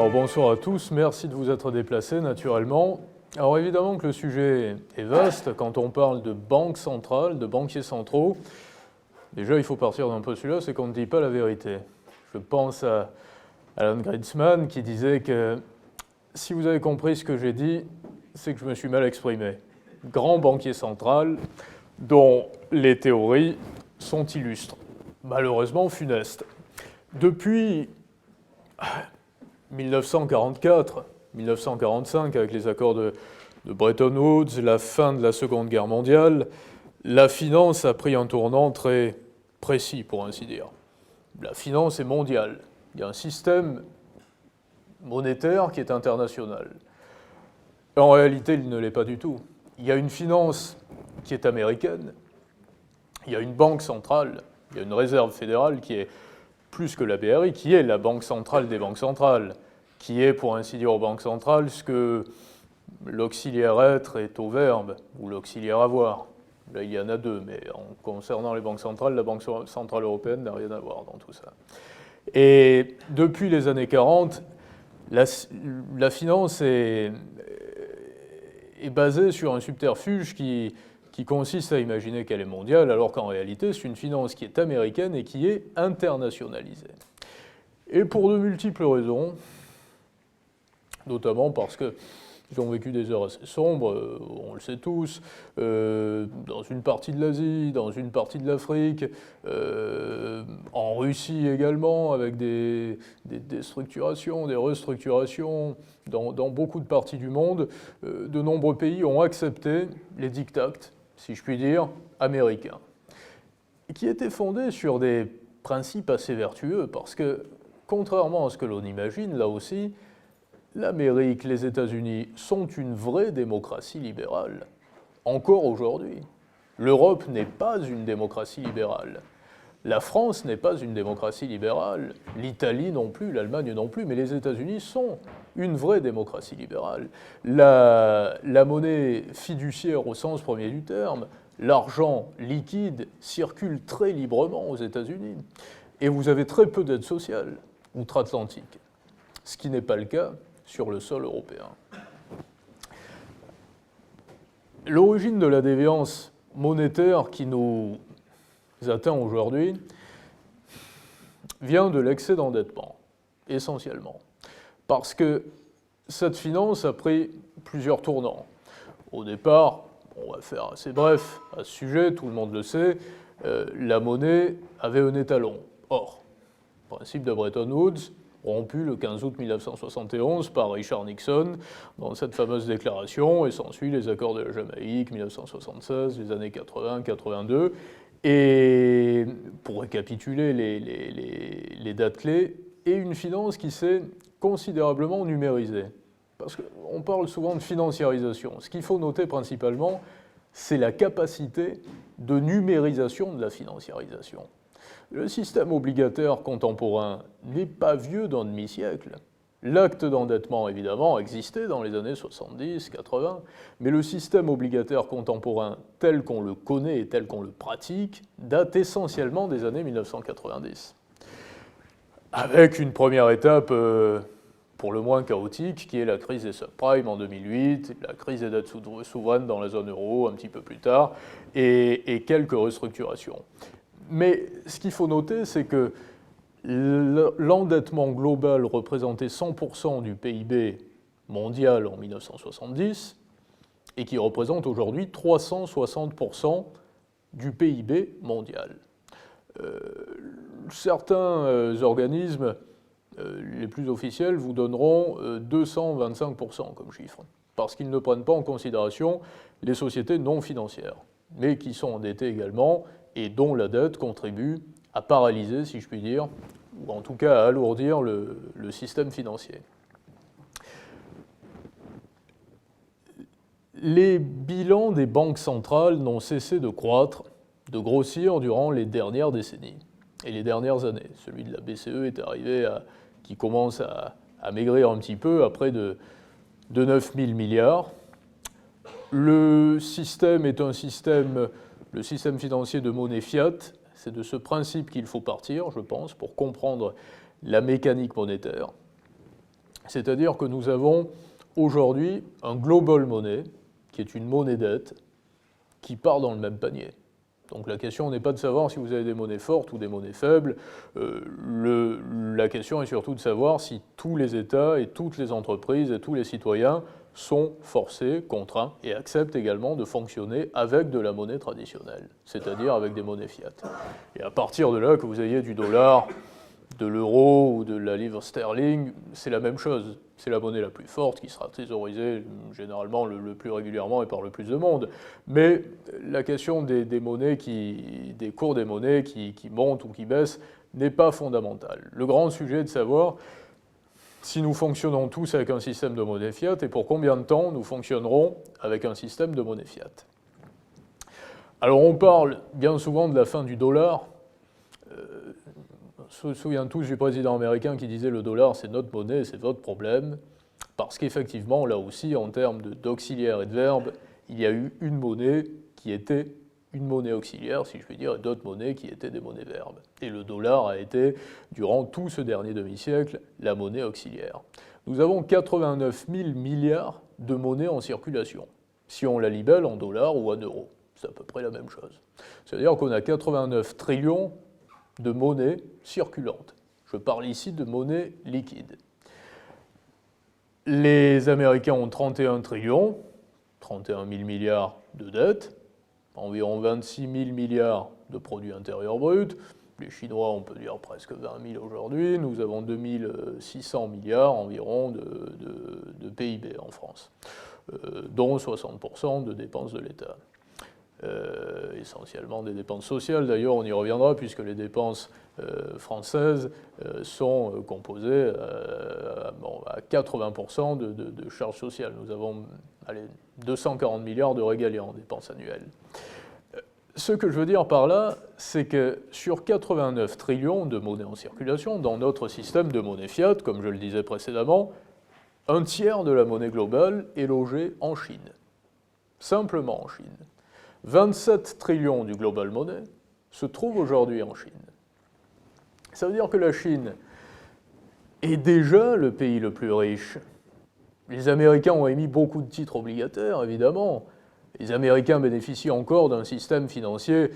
Alors bonsoir à tous, merci de vous être déplacés naturellement. Alors évidemment que le sujet est vaste quand on parle de banque centrale, de banquiers centraux. Déjà il faut partir d'un postulat, c'est qu'on ne dit pas la vérité. Je pense à Alan Greenspan qui disait que si vous avez compris ce que j'ai dit, c'est que je me suis mal exprimé. Grand banquier central dont les théories sont illustres, malheureusement funestes. Depuis 1944, 1945, avec les accords de Bretton Woods, la fin de la Seconde Guerre mondiale, la finance a pris un tournant très précis, pour ainsi dire. La finance est mondiale. Il y a un système monétaire qui est international. En réalité, il ne l'est pas du tout. Il y a une finance qui est américaine, il y a une banque centrale, il y a une réserve fédérale qui est plus que la BRI, qui est la banque centrale des banques centrales, qui est, pour ainsi dire, aux banques centrales, ce que l'auxiliaire être est au verbe, ou l'auxiliaire avoir. Là, il y en a deux, mais concernant les banques centrales, la Banque centrale européenne n'a rien à voir dans tout ça. Et depuis les années 40, la finance est basée sur un subterfuge qui consiste à imaginer qu'elle est mondiale, alors qu'en réalité, c'est une finance qui est américaine et qui est internationalisée. Et pour de multiples raisons, notamment parce qu'ils ont vécu des heures assez sombres, on le sait tous, dans une partie de l'Asie, dans une partie de l'Afrique, en Russie également, avec des structurations, des restructurations, dans beaucoup de parties du monde, de nombreux pays ont accepté les diktats, si je puis dire, américains, qui étaient fondés sur des principes assez vertueux, parce que, contrairement à ce que l'on imagine, là aussi, l'Amérique, les États-Unis sont une vraie démocratie libérale, encore aujourd'hui. L'Europe n'est pas une démocratie libérale. La France n'est pas une démocratie libérale, l'Italie non plus, l'Allemagne non plus, mais les États-Unis sont une vraie démocratie libérale. La monnaie fiduciaire au sens premier du terme, l'argent liquide circule très librement aux États-Unis. Et vous avez très peu d'aide sociale outre-Atlantique, ce qui n'est pas le cas sur le sol européen. L'origine de la déviance monétaire qui nous atteint aujourd'hui vient de l'excès d'endettement, essentiellement. Parce que cette finance a pris plusieurs tournants. Au départ, on va faire assez bref à ce sujet, tout le monde le sait, la monnaie avait un étalon. Or, le principe de Bretton Woods, rompu le 15 août 1971 par Richard Nixon dans cette fameuse déclaration, et s'ensuit les accords de la Jamaïque, 1976, les années 80-82. Et pour récapituler les dates clés, et une finance qui s'est considérablement numérisée. Parce qu'on parle souvent de financiarisation. Ce qu'il faut noter principalement, c'est la capacité de numérisation de la financiarisation. Le système obligataire contemporain n'est pas vieux d'un demi-siècle. L'acte d'endettement, évidemment, existait dans les années 70, 80, mais le système obligataire contemporain tel qu'on le connaît et tel qu'on le pratique date essentiellement des années 1990. Avec une première étape pour le moins chaotique, qui est la crise des subprimes en 2008, la crise des dettes souveraines dans la zone euro un petit peu plus tard, et quelques restructurations. Mais ce qu'il faut noter, c'est que l'endettement global représentait 100% du PIB mondial en 1970 et qui représente aujourd'hui 360% du PIB mondial. Certains organismes, les plus officiels, vous donneront 225% comme chiffre, parce qu'ils ne prennent pas en considération les sociétés non financières, mais qui sont endettées également et dont la dette contribue à paralyser, si je puis dire, ou en tout cas à alourdir le système financier. Les bilans des banques centrales n'ont cessé de croître, de grossir durant les dernières décennies et les dernières années. Celui de la BCE est arrivé qui commence à maigrir un petit peu à près de 9 000 milliards. Le système est le système financier de monnaie fiat. C'est de ce principe qu'il faut partir, je pense, pour comprendre la mécanique monétaire. C'est-à-dire que nous avons aujourd'hui un global money, qui est une monnaie dette, qui part dans le même panier. Donc la question n'est pas de savoir si vous avez des monnaies fortes ou des monnaies faibles, la question est surtout de savoir si tous les États et toutes les entreprises et tous les citoyens sont forcés, contraints et acceptent également de fonctionner avec de la monnaie traditionnelle, c'est-à-dire avec des monnaies fiat. Et à partir de là, que vous ayez du dollar, de l'euro ou de la livre sterling, c'est la même chose. C'est la monnaie la plus forte qui sera thésaurisée généralement le plus régulièrement et par le plus de monde. Mais la question des monnaies des cours des monnaies qui montent ou qui baissent n'est pas fondamentale. Le grand sujet est de savoir si nous fonctionnons tous avec un système de monnaie fiat et pour combien de temps nous fonctionnerons avec un système de monnaie fiat. Alors on parle bien souvent de la fin du dollar. On se souvient tous du président américain qui disait le dollar c'est notre monnaie, c'est votre problème, parce qu'effectivement, là aussi, en termes d'auxiliaire et de verbe, il y a eu une monnaie qui était une monnaie auxiliaire, si je puis dire, et d'autres monnaies qui étaient des monnaies verbes. Et le dollar a été, durant tout ce dernier demi-siècle, la monnaie auxiliaire. Nous avons 89 000 milliards de monnaies en circulation, si on la libelle en dollars ou en euros. C'est à peu près la même chose. C'est-à-dire qu'on a 89 trillions de monnaie circulante. Je parle ici de monnaie liquide. Les Américains ont 31 trillions, 31 000 milliards de dettes, environ 26 000 milliards de produits intérieurs bruts. Les Chinois, on peut dire presque 20 000 aujourd'hui. Nous avons 2 600 milliards environ de PIB en France, dont 60% de dépenses de l'État. Essentiellement des dépenses sociales. D'ailleurs, on y reviendra puisque les dépenses françaises sont composées à 80% de charges sociales. Nous avons 240 milliards de régaliens en dépenses annuelles. Ce que je veux dire par là, c'est que sur 89 trillions de monnaie en circulation, dans notre système de monnaie fiat, comme je le disais précédemment, un tiers de la monnaie globale est logé en Chine. Simplement en Chine. 27 trillions du global money se trouvent aujourd'hui en Chine. Ça veut dire que la Chine est déjà le pays le plus riche. Les Américains ont émis beaucoup de titres obligataires, évidemment. Les Américains bénéficient encore d'un système financier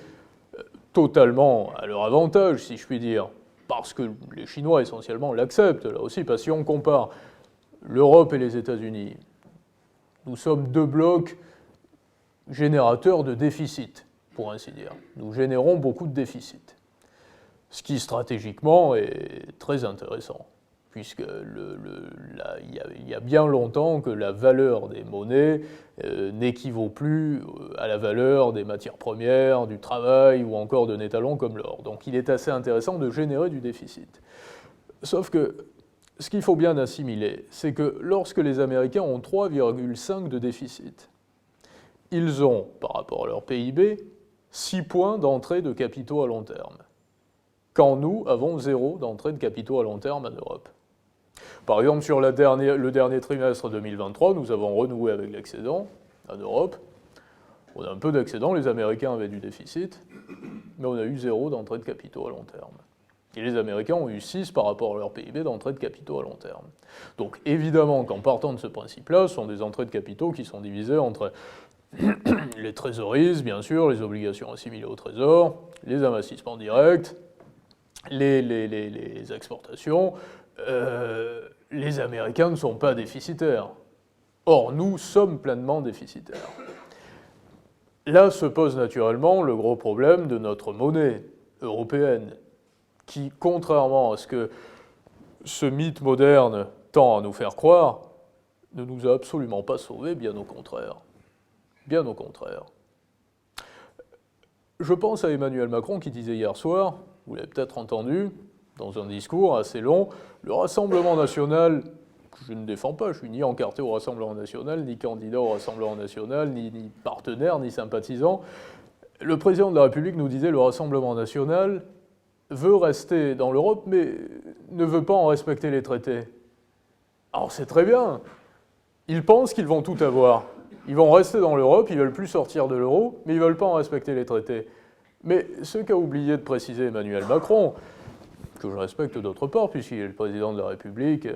totalement à leur avantage, si je puis dire, parce que les Chinois, essentiellement, l'acceptent, là aussi, parce que si on compare l'Europe et les États-Unis, nous sommes deux blocs générateurs de déficit, pour ainsi dire. Nous générons beaucoup de déficits. Ce qui, stratégiquement, est très intéressant, puisque il y a bien longtemps que la valeur des monnaies n'équivaut plus à la valeur des matières premières, du travail ou encore d'un étalon comme l'or. Donc il est assez intéressant de générer du déficit. Sauf que ce qu'il faut bien assimiler, c'est que lorsque les Américains ont 3,5 de déficit, ils ont, par rapport à leur PIB, 6 points d'entrée de capitaux à long terme, quand nous avons 0 d'entrée de capitaux à long terme en Europe. Par exemple, sur le dernier trimestre 2023, nous avons renoué avec l'excédent en Europe. On a un peu d'excédent, les Américains avaient du déficit, mais on a eu 0 d'entrée de capitaux à long terme. Et les Américains ont eu 6 par rapport à leur PIB d'entrée de capitaux à long terme. Donc évidemment qu'en partant de ce principe-là, ce sont des entrées de capitaux qui sont divisées entre les trésoreries, bien sûr, les obligations assimilées au trésor, les investissements directs, les exportations. Les Américains ne sont pas déficitaires. Or, nous sommes pleinement déficitaires. Là se pose naturellement le gros problème de notre monnaie européenne, qui, contrairement à ce que ce mythe moderne tend à nous faire croire, ne nous a absolument pas sauvés, bien au contraire. Bien au contraire. Je pense à Emmanuel Macron qui disait hier soir, vous l'avez peut-être entendu, dans un discours assez long, le Rassemblement national, que je ne défends pas, je ne suis ni encarté au Rassemblement national, ni candidat au Rassemblement national, ni partenaire, ni sympathisant. Le président de la République nous disait le Rassemblement national veut rester dans l'Europe, mais ne veut pas en respecter les traités. Alors c'est très bien. Ils pensent qu'ils vont tout avoir. Ils vont rester dans l'Europe, ils ne veulent plus sortir de l'euro, mais ils ne veulent pas en respecter les traités. Mais ce qu'a oublié de préciser Emmanuel Macron, que je respecte d'autre part, puisqu'il est le président de la République,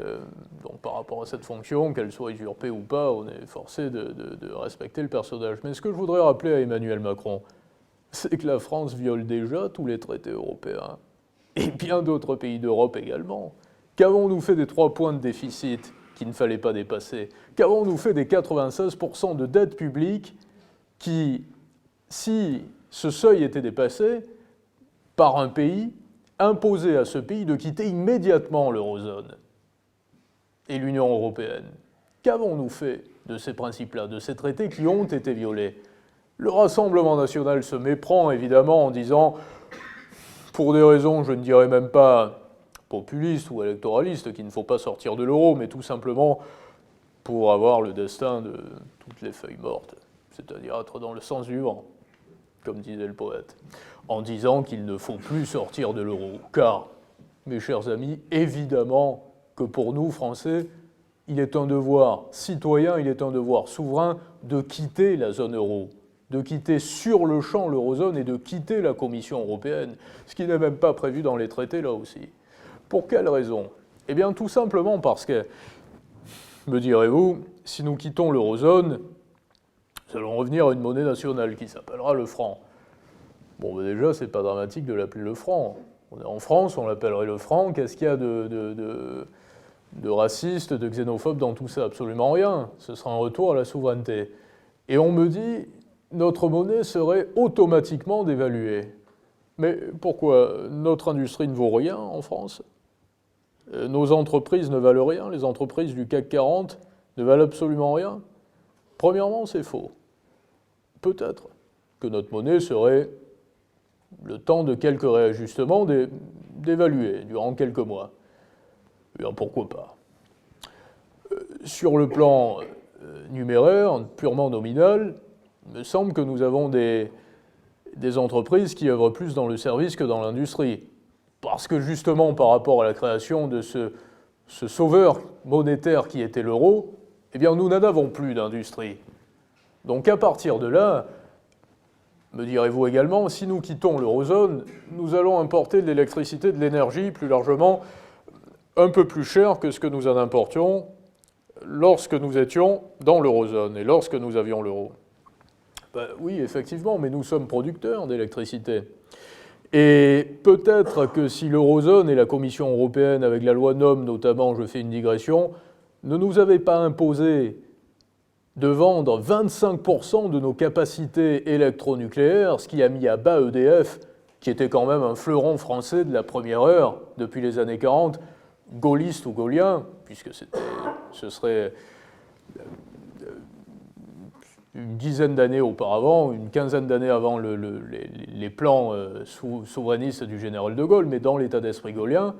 donc par rapport à cette fonction, qu'elle soit usurpée ou pas, on est forcé de respecter le personnage. Mais ce que je voudrais rappeler à Emmanuel Macron, c'est que la France viole déjà tous les traités européens, et bien d'autres pays d'Europe également. Qu'avons-nous fait des 3 points de déficit qu'il ne fallait pas dépasser? Qu'avons-nous fait des 96% de dette publique qui, si ce seuil était dépassé par un pays, imposait à ce pays de quitter immédiatement l'eurozone et l'Union européenne? Qu'avons-nous fait de ces principes-là, de ces traités qui ont été violés? Le Rassemblement national se méprend évidemment en disant, pour des raisons, je ne dirais même pas populistes ou électoralistes, qu'il ne faut pas sortir de l'euro, mais tout simplement pour avoir le destin de toutes les feuilles mortes, c'est-à-dire être dans le sens du vent, comme disait le poète, en disant qu'il ne faut plus sortir de l'euro. Car, mes chers amis, évidemment que pour nous, Français, il est un devoir citoyen, il est un devoir souverain de quitter la zone euro, de quitter sur le champ l'eurozone et de quitter la Commission européenne, ce qui n'est même pas prévu dans les traités là aussi. Pour quelle raison? Eh bien tout simplement parce que, me direz-vous, si nous quittons l'eurozone, nous allons revenir à une monnaie nationale qui s'appellera le franc. Bon, ben déjà, c'est pas dramatique de l'appeler le franc. On est en France, on l'appellerait le franc. Qu'est-ce qu'il y a de raciste, de xénophobe dans tout ça? Absolument rien. Ce sera un retour à la souveraineté. Et on me dit, notre monnaie serait automatiquement dévaluée. Mais pourquoi? Notre industrie ne vaut rien en France. Nos entreprises ne valent rien. Les entreprises du CAC 40 ne valent absolument rien. Premièrement, c'est faux. Peut-être que notre monnaie serait, le temps de quelques réajustements, d'évaluer durant quelques mois. Eh bien, pourquoi pas? Sur le plan numéraire, purement nominal, il me semble que nous avons des entreprises qui œuvrent plus dans le service que dans l'industrie. Parce que justement, par rapport à la création de ce sauveur monétaire qui était l'euro, eh bien, nous n'en avons plus d'industrie. Donc à partir de là, me direz-vous également, si nous quittons l'eurozone, nous allons importer de l'électricité, de l'énergie, plus largement, un peu plus cher que ce que nous en importions lorsque nous étions dans l'eurozone et lorsque nous avions l'euro. Ben, oui, effectivement, mais nous sommes producteurs d'électricité. Et peut-être que si l'eurozone et la Commission européenne, avec la loi NOM notamment, je fais une digression, ne nous avaient pas imposé de vendre 25% de nos capacités électronucléaires, ce qui a mis à bas EDF, qui était quand même un fleuron français de la première heure, depuis les années 40, gaulliste ou gaullien, puisque ce serait une dizaine d'années auparavant, une quinzaine d'années avant les plans souverainistes du général de Gaulle, mais dans l'état d'esprit gaullien,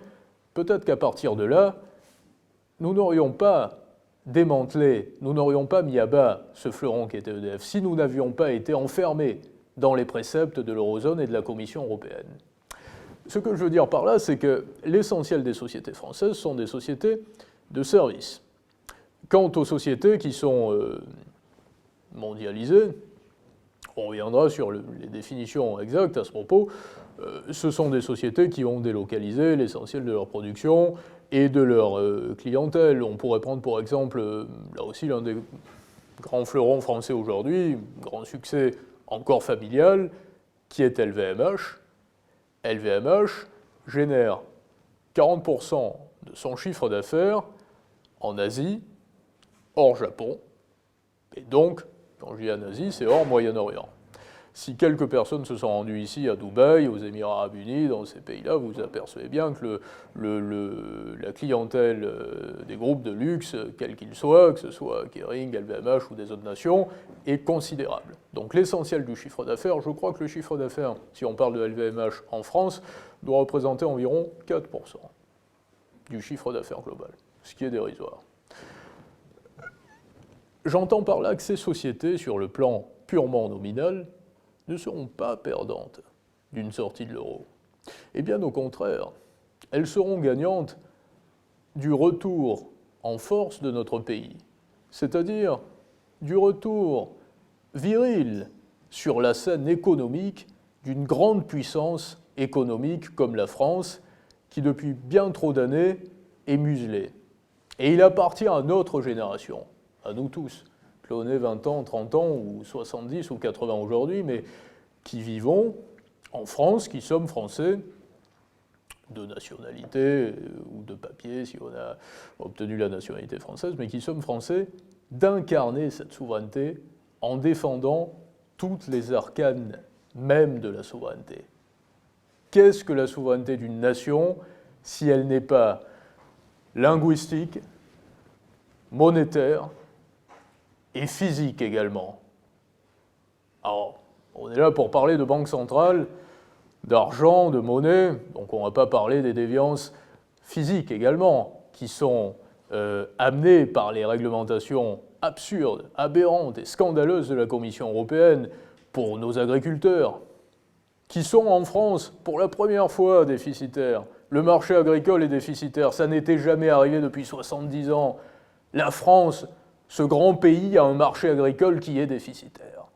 peut-être qu'à partir de là, nous n'aurions pas démantelé, nous n'aurions pas mis à bas ce fleuron qui était EDF, si nous n'avions pas été enfermés dans les préceptes de l'eurozone et de la Commission européenne. Ce que je veux dire par là, c'est que l'essentiel des sociétés françaises sont des sociétés de services. Quant aux sociétés qui sont mondialisées, on reviendra sur les définitions exactes à ce propos, ce sont des sociétés qui ont délocalisé l'essentiel de leur production et de leur clientèle. On pourrait prendre pour exemple, là aussi, l'un des grands fleurons français aujourd'hui, grand succès encore familial, qui est LVMH. LVMH génère 40% de son chiffre d'affaires en Asie, hors Japon, et donc, quand je dis en Asie, c'est hors Moyen-Orient. Si quelques personnes se sont rendues ici à Dubaï, aux Émirats Arabes Unis, dans ces pays-là, vous apercevez bien que la clientèle des groupes de luxe, quels qu'ils soient, que ce soit Kering, LVMH ou des autres nations, est considérable. Donc l'essentiel du chiffre d'affaires, je crois que le chiffre d'affaires, si on parle de LVMH en France, doit représenter environ 4% du chiffre d'affaires global, ce qui est dérisoire. J'entends par là que ces sociétés, sur le plan purement nominal, ne seront pas perdantes d'une sortie de l'euro. Et bien au contraire, elles seront gagnantes du retour en force de notre pays, c'est-à-dire du retour viril sur la scène économique d'une grande puissance économique comme la France, qui depuis bien trop d'années est muselé. Et il appartient à notre génération, à nous tous, que l'on ait 20 ans, 30 ans, ou 70 ou 80 aujourd'hui, mais qui vivons en France, qui sommes français, de nationalité ou de papier, si on a obtenu la nationalité française, mais qui sommes français, d'incarner cette souveraineté en défendant toutes les arcanes même de la souveraineté. Qu'est-ce que la souveraineté d'une nation si elle n'est pas linguistique, monétaire et physique également? Alors, on est là pour parler de banque centrale, d'argent, de monnaie, donc on ne va pas parler des déviances physiques également, qui sont amenées par les réglementations absurdes, aberrantes et scandaleuses de la Commission européenne pour nos agriculteurs, qui sont en France pour la première fois déficitaires. Le marché agricole est déficitaire, ça n'était jamais arrivé depuis 70 ans. La France, ce grand pays, a un marché agricole qui est déficitaire.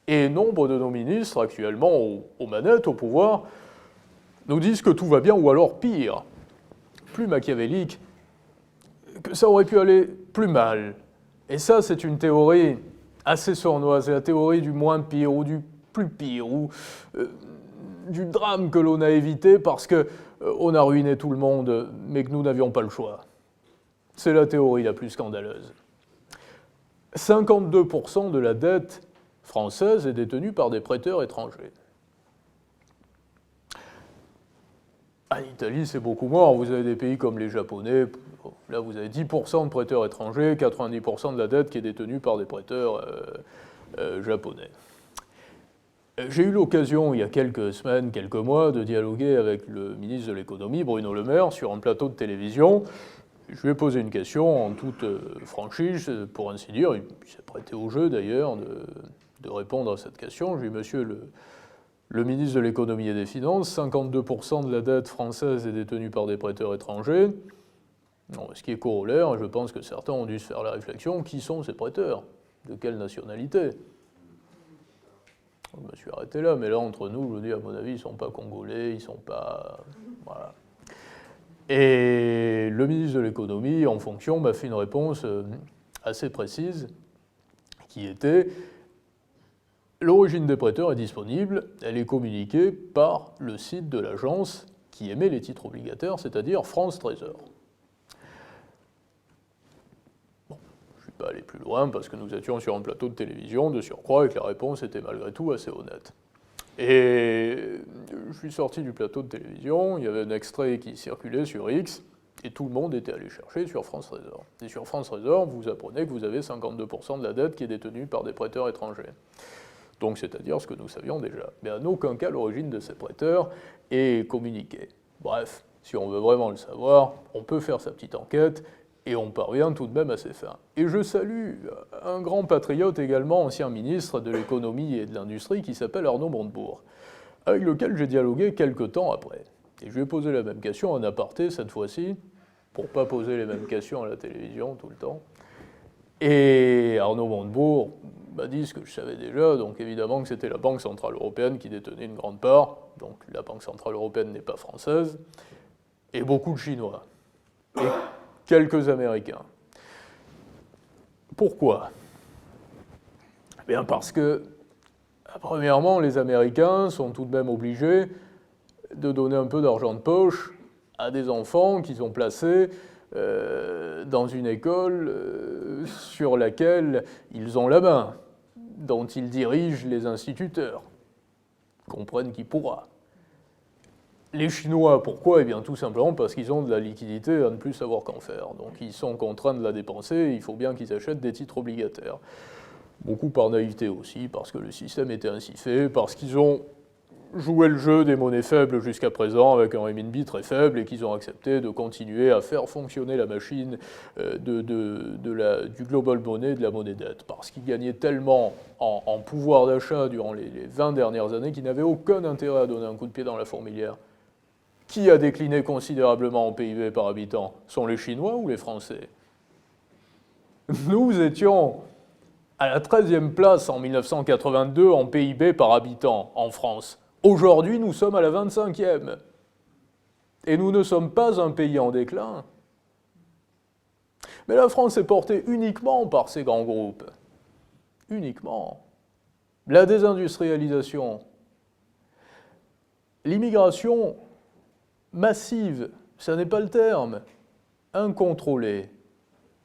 Et nombre de nos ministres, actuellement aux manettes, au pouvoir, nous disent que tout va bien, ou alors pire, plus machiavélique, que ça aurait pu aller plus mal. Et ça, c'est une théorie assez sournoise, c'est la théorie du moins pire, ou du plus pire, ou du drame que l'on a évité parce qu'on a ruiné tout le monde, mais que nous n'avions pas le choix. C'est la théorie la plus scandaleuse. 52% de la dette française est détenue par des prêteurs étrangers. En Italie, c'est beaucoup moins. Vous avez des pays comme les Japonais. Là, vous avez 10% de prêteurs étrangers, 90% de la dette qui est détenue par des prêteurs japonais. J'ai eu l'occasion, il y a quelques semaines, quelques mois, de dialoguer avec le ministre de l'économie, Bruno Le Maire, sur un plateau de télévision. Je lui ai posé une question en toute franchise, pour ainsi dire. Il s'est prêté au jeu, d'ailleurs, de répondre à cette question. Je lui ai dit, monsieur le ministre de l'économie et des finances, 52% de la dette française est détenue par des prêteurs étrangers. Non, ce qui est corollaire, je pense que certains ont dû se faire la réflexion, qui sont ces prêteurs? De quelle nationalité? Je me suis arrêté là, mais là, entre nous, je vous dis, à mon avis, ils ne sont pas congolais, ils ne sont pas... Voilà. Et le ministre de l'économie, en fonction, m'a fait une réponse assez précise, qui était... L'origine des prêteurs est disponible, elle est communiquée par le site de l'agence qui émet les titres obligataires, c'est-à-dire France Trésor. Bon, je ne suis pas allé plus loin parce que nous étions sur un plateau de télévision de surcroît et que la réponse était malgré tout assez honnête. Et je suis sorti du plateau de télévision, il y avait un extrait qui circulait sur X, et tout le monde était allé chercher sur France Trésor. Et sur France Trésor, vous apprenez que vous avez 52% de la dette qui est détenue par des prêteurs étrangers. Donc, c'est-à-dire ce que nous savions déjà. Mais en aucun cas, l'origine de ces prêteurs est communiquée. Bref, si on veut vraiment le savoir, on peut faire sa petite enquête et on parvient tout de même à ses fins. Et je salue un grand patriote également, ancien ministre de l'économie et de l'industrie, qui s'appelle Arnaud Montebourg, avec lequel j'ai dialogué quelques temps après. Et je lui ai posé la même question en aparté cette fois-ci, pour ne pas poser les mêmes questions à la télévision tout le temps. Et Arnaud Montebourg m'a dit ce que je savais déjà, donc évidemment que c'était la Banque Centrale Européenne qui détenait une grande part, donc la Banque Centrale Européenne n'est pas française, et beaucoup de Chinois, et quelques Américains. Pourquoi? Bien parce que, premièrement, les Américains sont tout de même obligés de donner un peu d'argent de poche à des enfants qu'ils ont placés dans une école sur laquelle ils ont la main, dont ils dirigent les instituteurs. Comprennent qui pourra. Les Chinois, pourquoi? Eh bien, tout simplement parce qu'ils ont de la liquidité à ne plus savoir qu'en faire. Donc, ils sont contraints de la dépenser et il faut bien qu'ils achètent des titres obligataires. Beaucoup par naïveté aussi, parce que le système était ainsi fait, parce qu'ils ont joué le jeu des monnaies faibles jusqu'à présent avec un renminbi très faible et qu'ils ont accepté de continuer à faire fonctionner la machine du global money, de la monnaie dette, parce qu'ils gagnaient tellement en pouvoir d'achat durant les 20 dernières années qu'ils n'avaient aucun intérêt à donner un coup de pied dans la fourmilière. Qui a décliné considérablement en PIB par habitant? Sont les Chinois ou les Français? Nous étions à la 13e place en 1982 en PIB par habitant en France. Aujourd'hui, nous sommes à la 25e. Et nous ne sommes pas un pays en déclin. Mais la France est portée uniquement par ces grands groupes. Uniquement. La désindustrialisation. L'immigration massive, ça n'est pas le terme. Incontrôlée,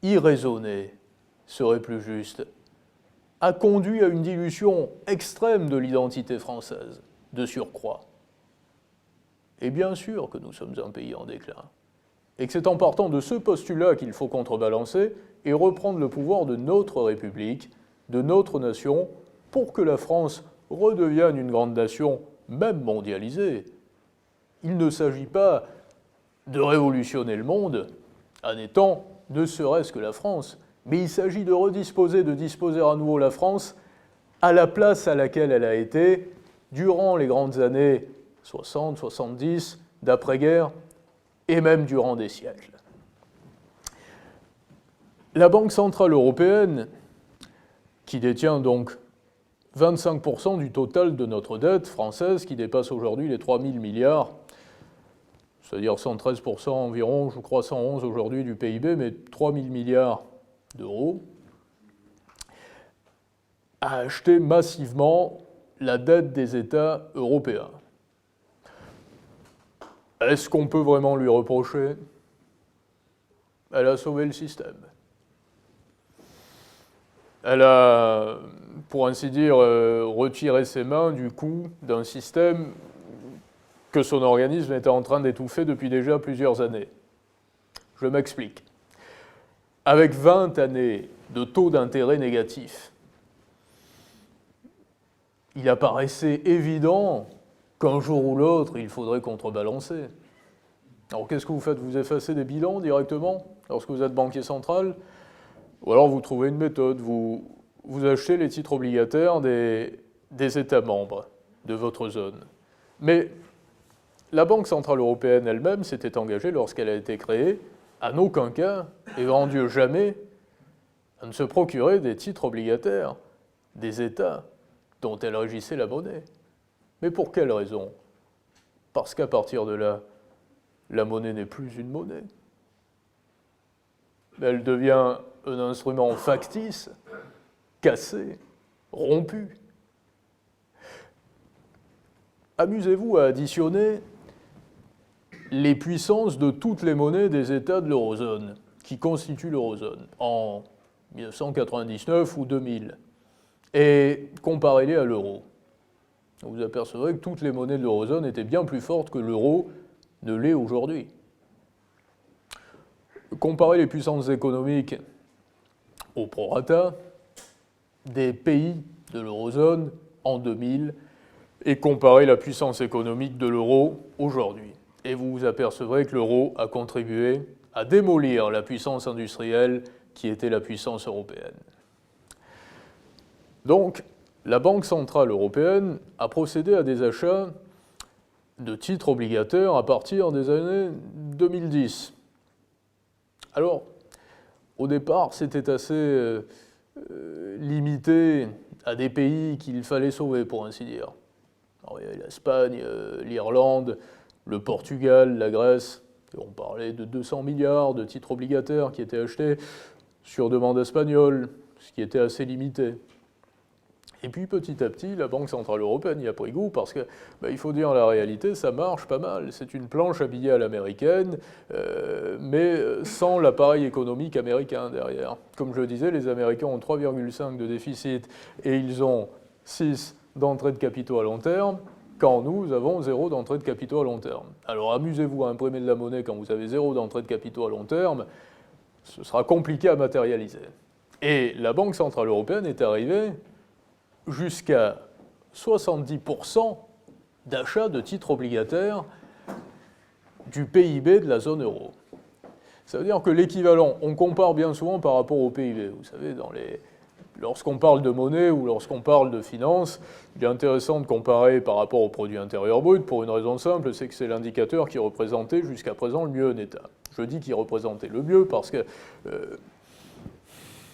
irraisonnée, serait plus juste, a conduit à une dilution extrême de l'identité française, de surcroît. Et bien sûr que nous sommes un pays en déclin. Et que c'est en partant de ce postulat qu'il faut contrebalancer et reprendre le pouvoir de notre République, de notre nation, pour que la France redevienne une grande nation, même mondialisée. Il ne s'agit pas de révolutionner le monde en étant ne serait-ce que la France, mais il s'agit de disposer à nouveau la France à la place à laquelle elle a été durant les grandes années 60, 70, d'après-guerre, et même durant des siècles. La Banque centrale européenne, qui détient donc 25% du total de notre dette française, qui dépasse aujourd'hui les 3 000 milliards, c'est-à-dire 113% environ, je crois 111 aujourd'hui du PIB, mais 3 000 milliards d'euros, a acheté massivement la dette des États européens. Est-ce qu'on peut vraiment lui reprocher? Elle a sauvé le système. Elle a, pour ainsi dire, retiré ses mains du coup d'un système que son organisme était en train d'étouffer depuis déjà plusieurs années. Je m'explique. Avec 20 années de taux d'intérêt négatifs, il apparaissait évident qu'un jour ou l'autre, il faudrait contrebalancer. Alors qu'est-ce que vous faites? Vous effacez des bilans directement lorsque vous êtes banquier central? Ou alors vous trouvez une méthode, vous achetez les titres obligataires des États membres de votre zone. Mais la Banque centrale européenne elle-même s'était engagée, lorsqu'elle a été créée, en aucun cas, et grand Dieu jamais, à ne se procurer des titres obligataires des États dont elle régissait la monnaie. Mais pour quelle raison? Parce qu'à partir de là, la monnaie n'est plus une monnaie. Elle devient un instrument factice, cassé, rompu. Amusez-vous à additionner les puissances de toutes les monnaies des États de l'eurozone, qui constituent l'eurozone, en 1999 ou 2000, et comparez-les à l'euro. Vous apercevrez que toutes les monnaies de l'eurozone étaient bien plus fortes que l'euro ne l'est aujourd'hui. Comparez les puissances économiques au prorata des pays de l'eurozone en 2000 et comparez la puissance économique de l'euro aujourd'hui. Et vous vous apercevrez que l'euro a contribué à démolir la puissance industrielle qui était la puissance européenne. Donc, la Banque centrale européenne a procédé à des achats de titres obligataires à partir des années 2010. Alors, au départ, c'était assez limité à des pays qu'il fallait sauver, pour ainsi dire. Alors, il y avait l'Espagne, l'Irlande, le Portugal, la Grèce. Et on parlait de 200 milliards de titres obligataires qui étaient achetés sur demande espagnole, ce qui était assez limité. Et puis petit à petit, la Banque centrale européenne y a pris goût parce que, il faut dire la réalité, ça marche pas mal. C'est une planche habillée à l'américaine, mais sans l'appareil économique américain derrière. Comme je le disais, les Américains ont 3,5 de déficit et ils ont 6 d'entrée de capitaux à long terme, quand nous avons 0 d'entrée de capitaux à long terme. Alors amusez-vous à imprimer de la monnaie quand vous avez 0 d'entrée de capitaux à long terme, ce sera compliqué à matérialiser. Et la Banque centrale européenne est arrivée jusqu'à 70% d'achats de titres obligataires du PIB de la zone euro. Ça veut dire que l'équivalent, on compare bien souvent par rapport au PIB. Vous savez, lorsqu'on parle de monnaie ou lorsqu'on parle de finance, il est intéressant de comparer par rapport au produit intérieur brut pour une raison simple, c'est que c'est l'indicateur qui représentait jusqu'à présent le mieux en état. Je dis qu'il représentait le mieux parce que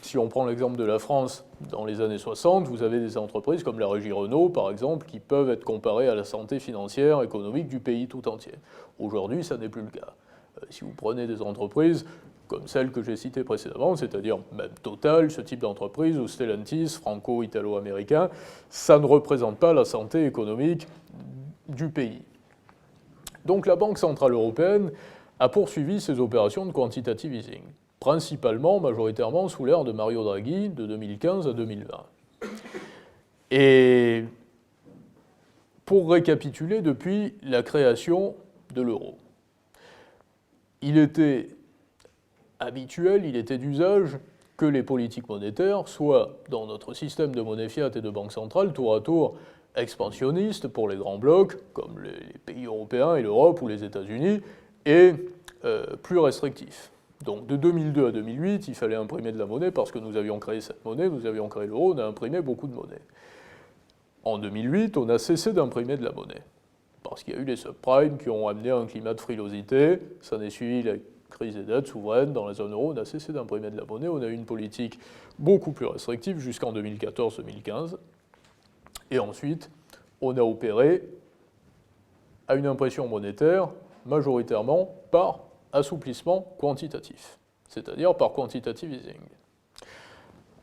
Si on prend l'exemple de la France, dans les années 60, vous avez des entreprises comme la Régie Renault, par exemple, qui peuvent être comparées à la santé financière, économique du pays tout entier. Aujourd'hui, ça n'est plus le cas. Si vous prenez des entreprises comme celles que j'ai citées précédemment, c'est-à-dire même Total, ce type d'entreprise, ou Stellantis, franco-italo-américain, ça ne représente pas la santé économique du pays. Donc la Banque Centrale Européenne a poursuivi ses opérations de quantitative easing, principalement, majoritairement, sous l'ère de Mario Draghi, de 2015 à 2020. Et pour récapituler, depuis la création de l'euro, il était habituel, il était d'usage que les politiques monétaires soient, dans notre système de monnaie fiat et de banque centrale, tour à tour expansionnistes pour les grands blocs, comme les pays européens et l'Europe ou les États-Unis, et plus restrictifs. Donc de 2002 à 2008, il fallait imprimer de la monnaie parce que nous avions créé cette monnaie, nous avions créé l'euro, on a imprimé beaucoup de monnaie. En 2008, on a cessé d'imprimer de la monnaie parce qu'il y a eu les subprimes qui ont amené un climat de frilosité, ça n'est suivi la crise des dettes souveraines dans la zone euro, on a cessé d'imprimer de la monnaie, on a eu une politique beaucoup plus restrictive jusqu'en 2014-2015, et ensuite, on a opéré à une impression monétaire majoritairement par assouplissement quantitatif, c'est-à-dire par quantitative easing.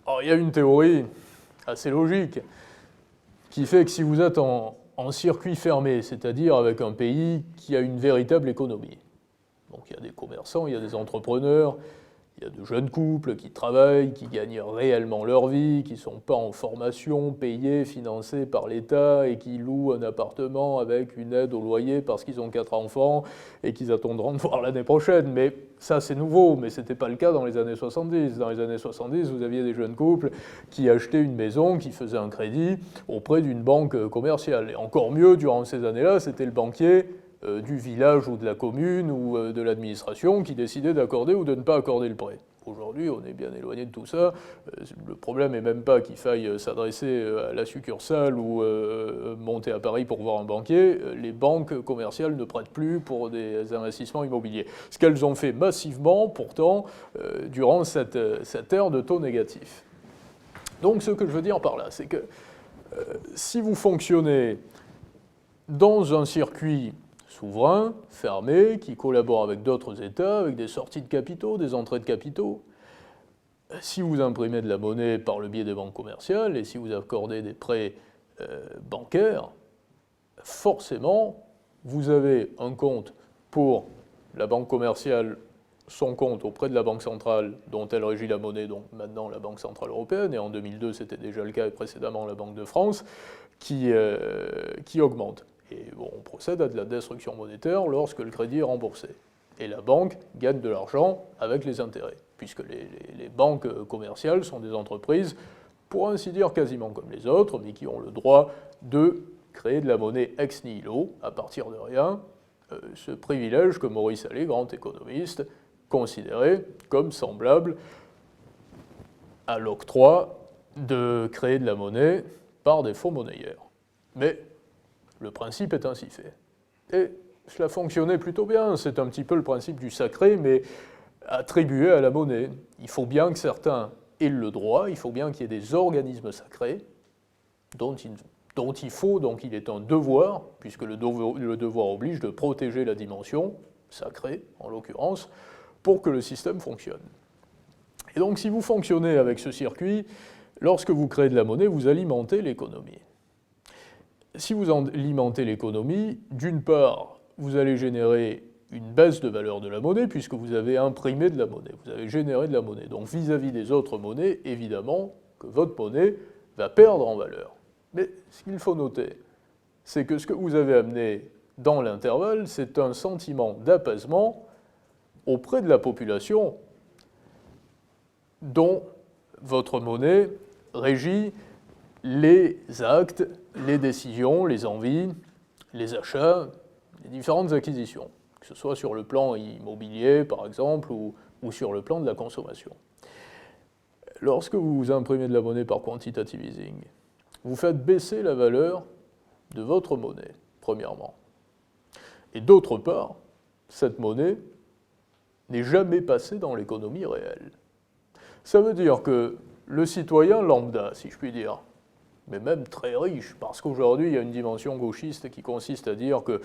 Alors, il y a une théorie assez logique qui fait que si vous êtes en circuit fermé, c'est-à-dire avec un pays qui a une véritable économie, donc il y a des commerçants, il y a des entrepreneurs, il y a de jeunes couples qui travaillent, qui gagnent réellement leur vie, qui ne sont pas en formation, payés, financés par l'État et qui louent un appartement avec une aide au loyer parce qu'ils ont 4 enfants et qu'ils attendront de voir l'année prochaine. Mais ça, c'est nouveau, mais ce n'était pas le cas dans les années 70. Dans les années 70, vous aviez des jeunes couples qui achetaient une maison, qui faisaient un crédit auprès d'une banque commerciale. Et encore mieux, durant ces années-là, c'était le banquier du village ou de la commune ou de l'administration qui décidait d'accorder ou de ne pas accorder le prêt. Aujourd'hui, on est bien éloigné de tout ça. Le problème n'est même pas qu'il faille s'adresser à la succursale ou monter à Paris pour voir un banquier. Les banques commerciales ne prêtent plus pour des investissements immobiliers. Ce qu'elles ont fait massivement, pourtant, durant cette ère de taux négatifs. Donc, ce que je veux dire par là, c'est que si vous fonctionnez dans un circuit souverain, fermé, qui collabore avec d'autres États, avec des sorties de capitaux, des entrées de capitaux. Si vous imprimez de la monnaie par le biais des banques commerciales et si vous accordez des prêts bancaires, forcément, vous avez un compte pour la banque commerciale, son compte auprès de la Banque centrale dont elle régit la monnaie, donc maintenant la Banque centrale européenne, et en 2002 c'était déjà le cas et précédemment la Banque de France, qui augmente. Et bon, on procède à de la destruction monétaire lorsque le crédit est remboursé. Et la banque gagne de l'argent avec les intérêts, puisque les banques commerciales sont des entreprises, pour ainsi dire quasiment comme les autres, mais qui ont le droit de créer de la monnaie ex nihilo, à partir de rien, ce privilège que Maurice Allais, grand économiste, considérait comme semblable à l'octroi de créer de la monnaie par des faux monnayaires. Mais le principe est ainsi fait. Et cela fonctionnait plutôt bien. C'est un petit peu le principe du sacré, mais attribué à la monnaie. Il faut bien que certains aient le droit, il faut bien qu'il y ait des organismes sacrés dont il est un devoir, puisque le devoir oblige de protéger la dimension sacrée, en l'occurrence, pour que le système fonctionne. Et donc si vous fonctionnez avec ce circuit, lorsque vous créez de la monnaie, vous alimentez l'économie. Si vous alimentez l'économie, d'une part, vous allez générer une baisse de valeur de la monnaie puisque vous avez imprimé de la monnaie, vous avez généré de la monnaie. Donc vis-à-vis des autres monnaies, évidemment que votre monnaie va perdre en valeur. Mais ce qu'il faut noter, c'est que ce que vous avez amené dans l'intervalle, c'est un sentiment d'apaisement auprès de la population dont votre monnaie régit les actes, les décisions, les envies, les achats, les différentes acquisitions, que ce soit sur le plan immobilier, par exemple, ou sur le plan de la consommation. Lorsque vous imprimez de la monnaie par quantitative easing, vous faites baisser la valeur de votre monnaie, premièrement. Et d'autre part, cette monnaie n'est jamais passée dans l'économie réelle. Ça veut dire que le citoyen lambda, si je puis dire, mais même très riche, parce qu'aujourd'hui, il y a une dimension gauchiste qui consiste à dire que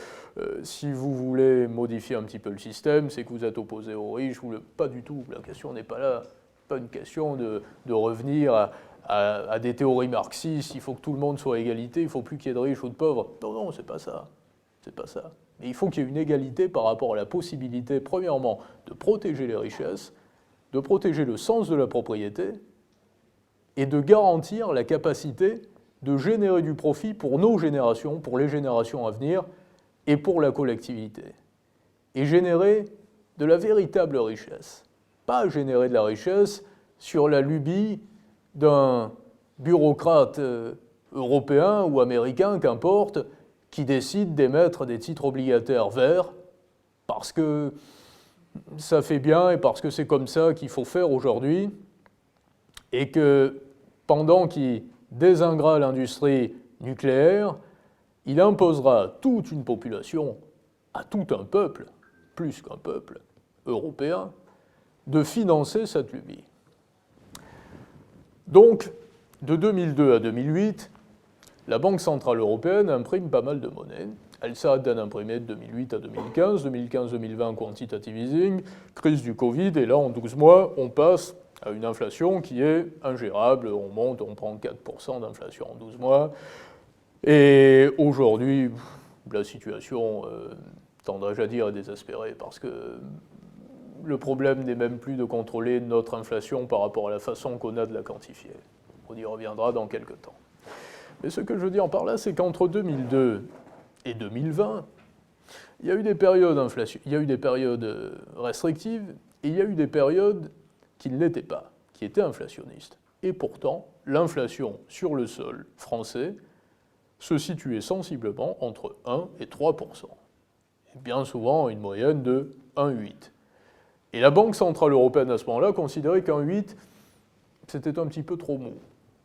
si vous voulez modifier un petit peu le système, c'est que vous êtes opposé aux riches. Pas du tout, la question n'est pas là. Pas une question de revenir à des théories marxistes, il faut que tout le monde soit à égalité, il ne faut plus qu'il y ait de riches ou de pauvres. Non, non, c'est pas ça. C'est pas ça. Mais il faut qu'il y ait une égalité par rapport à la possibilité, premièrement, de protéger les richesses, de protéger le sens de la propriété, et de garantir la capacité de générer du profit pour nos générations, pour les générations à venir, et pour la collectivité. Et générer de la véritable richesse. Pas générer de la richesse sur la lubie d'un bureaucrate européen ou américain, qu'importe, qui décide d'émettre des titres obligataires verts parce que ça fait bien et parce que c'est comme ça qu'il faut faire aujourd'hui, et que pendant qu'il désinguera l'industrie nucléaire, il imposera à toute une population, à tout un peuple, plus qu'un peuple européen, de financer cette lubie. Donc, de 2002 à 2008, la Banque Centrale Européenne imprime pas mal de monnaie. Elle s'arrête d'en imprimer de 2008 à 2015, 2015-2020 quantitative easing, crise du Covid, et là, en 12 mois, on passe à une inflation qui est ingérable. On monte, on prend 4% d'inflation en 12 mois. Et aujourd'hui, la situation, tendrais-je à dire, est désespérée, parce que le problème n'est même plus de contrôler notre inflation par rapport à la façon qu'on a de la quantifier. On y reviendra dans quelques temps. Mais ce que je veux dire par là, c'est qu'entre 2002 et 2020, il y a eu des périodes restrictives, et il y a eu des périodes qui ne l'étaient pas, qui étaient inflationnistes. Et pourtant, l'inflation sur le sol français se situait sensiblement entre 1 et 3%. Et bien souvent, une moyenne de 1,8%. Et la Banque Centrale Européenne, à ce moment-là, considérait qu'1,8%, c'était un petit peu trop mou,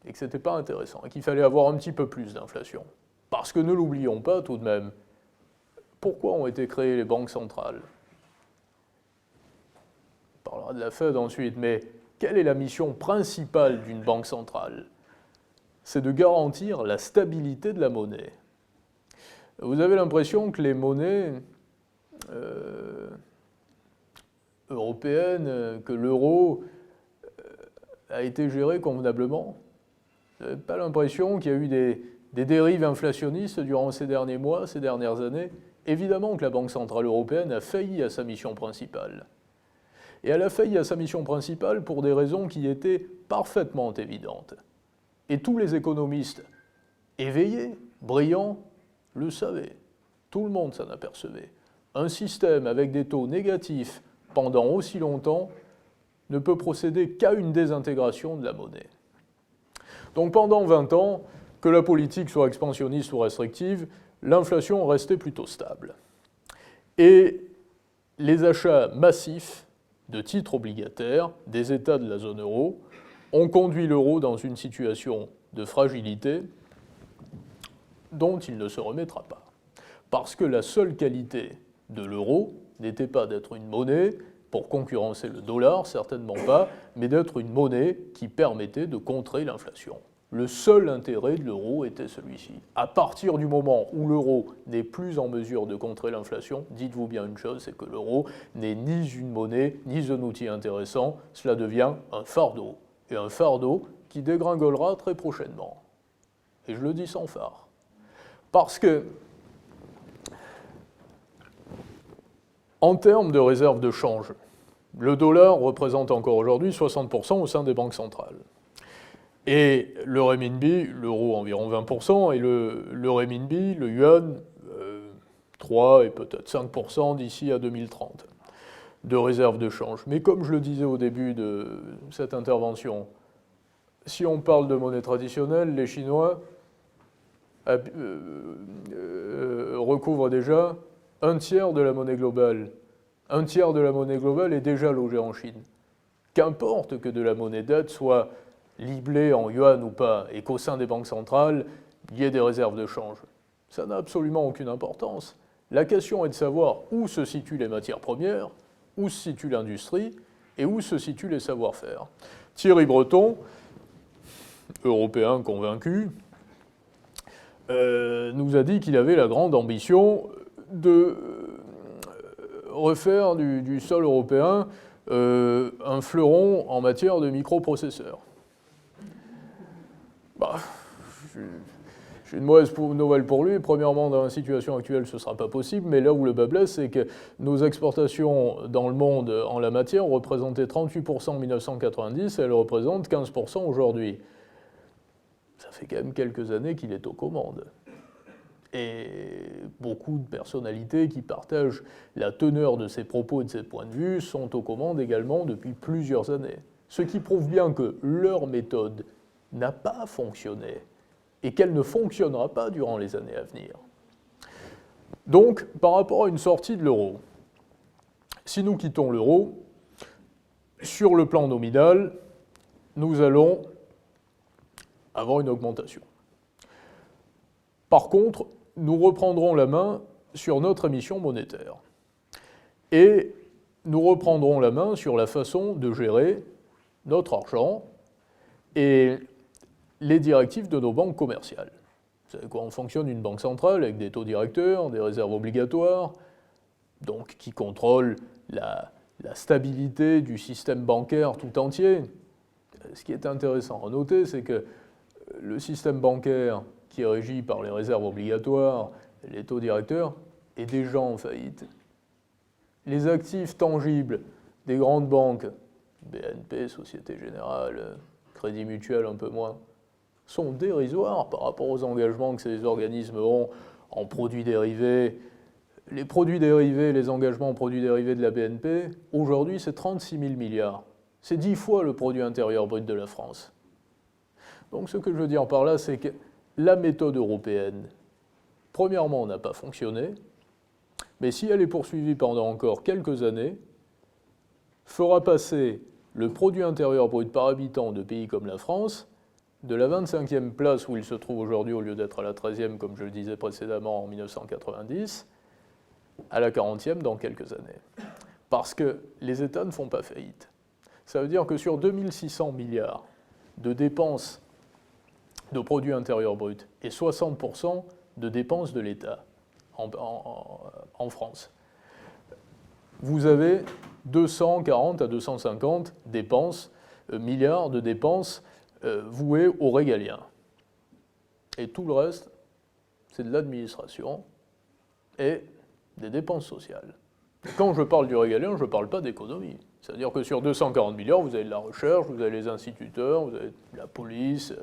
et que ce n'était pas intéressant, et qu'il fallait avoir un petit peu plus d'inflation. Parce que ne l'oublions pas tout de même, pourquoi ont été créées les banques centrales ? On parlera de la Fed ensuite, mais quelle est la mission principale d'une banque centrale ? C'est de garantir la stabilité de la monnaie. Vous avez l'impression que les monnaies européennes, que l'euro a été géré convenablement ? Vous n'avez pas l'impression qu'il y a eu des dérives inflationnistes durant ces derniers mois, ces dernières années ? Évidemment que la Banque Centrale Européenne a failli à sa mission principale. Et elle a failli à sa mission principale pour des raisons qui étaient parfaitement évidentes. Et tous les économistes éveillés, brillants, le savaient. Tout le monde s'en apercevait. Un système avec des taux négatifs pendant aussi longtemps ne peut procéder qu'à une désintégration de la monnaie. Donc pendant 20 ans, que la politique soit expansionniste ou restrictive, l'inflation restait plutôt stable. Et les achats massifs de titres obligataires des États de la zone euro ont conduit l'euro dans une situation de fragilité dont il ne se remettra pas. Parce que la seule qualité de l'euro n'était pas d'être une monnaie pour concurrencer le dollar, certainement pas, mais d'être une monnaie qui permettait de contrer l'inflation. Le seul intérêt de l'euro était celui-ci. À partir du moment où l'euro n'est plus en mesure de contrer l'inflation, dites-vous bien une chose, c'est que l'euro n'est ni une monnaie, ni un outil intéressant, cela devient un fardeau. Et un fardeau qui dégringolera très prochainement. Et je le dis sans phare. Parce que, en termes de réserve de change, le dollar représente encore aujourd'hui 60% au sein des banques centrales. Et le renminbi, l'euro environ 20%, et le renminbi, le yuan, 3 et peut-être 5% d'ici à 2030 de réserve de change. Mais comme je le disais au début de cette intervention, si on parle de monnaie traditionnelle, les Chinois recouvrent déjà un tiers de la monnaie globale. Un tiers de la monnaie globale est déjà logé en Chine. Qu'importe que de la monnaie dette soit liblée en yuan ou pas, et qu'au sein des banques centrales, il y ait des réserves de change. Ça n'a absolument aucune importance. La question est de savoir où se situent les matières premières, où se situe l'industrie, et où se situent les savoir-faire. Thierry Breton, européen convaincu, nous a dit qu'il avait la grande ambition de refaire du sol européen un fleuron en matière de microprocesseurs. J'ai une mauvaise nouvelle pour lui. Premièrement, dans la situation actuelle, ce ne sera pas possible, mais là où le bas blesse, c'est que nos exportations dans le monde en la matière représentaient 38% en 1990 et elles représentent 15% aujourd'hui. Ça fait quand même quelques années qu'il est aux commandes. Et beaucoup de personnalités qui partagent la teneur de ses propos et de ses points de vue sont aux commandes également depuis plusieurs années. Ce qui prouve bien que leur méthode n'a pas fonctionné et qu'elle ne fonctionnera pas durant les années à venir. Donc, par rapport à une sortie de l'euro, si nous quittons l'euro, sur le plan nominal, nous allons avoir une augmentation. Par contre, nous reprendrons la main sur notre émission monétaire. Et nous reprendrons la main sur la façon de gérer notre argent et les directives de nos banques commerciales. Vous savez comment fonctionne une banque centrale avec des taux directeurs, des réserves obligatoires, donc qui contrôlent la stabilité du système bancaire tout entier. Ce qui est intéressant à noter, c'est que le système bancaire qui est régi par les réserves obligatoires, les taux directeurs, est déjà en faillite. Les actifs tangibles des grandes banques, BNP, Société Générale, Crédit Mutuel un peu moins, sont dérisoires par rapport aux engagements que ces organismes ont en produits dérivés. Les produits dérivés, les engagements en produits dérivés de la BNP, aujourd'hui, c'est 36 000 milliards. C'est 10 fois le produit intérieur brut de la France. Donc ce que je veux dire par là, c'est que la méthode européenne, premièrement, n'a pas fonctionné, mais si elle est poursuivie pendant encore quelques années, fera passer le produit intérieur brut par habitant de pays comme la France de la 25e place où il se trouve aujourd'hui au lieu d'être à la 13e, comme je le disais précédemment en 1990, à la 40e dans quelques années. Parce que les États ne font pas faillite. Ça veut dire que sur 2600 milliards de dépenses de produits intérieurs bruts et 60% de dépenses de l'État en France, vous avez 240 à 250 milliards de dépenses vouées aux régaliens. Et tout le reste, c'est de l'administration et des dépenses sociales. Et quand je parle du régalien, je ne parle pas d'économie. C'est-à-dire que sur 240 milliards, vous avez de la recherche, vous avez les instituteurs, vous avez la police,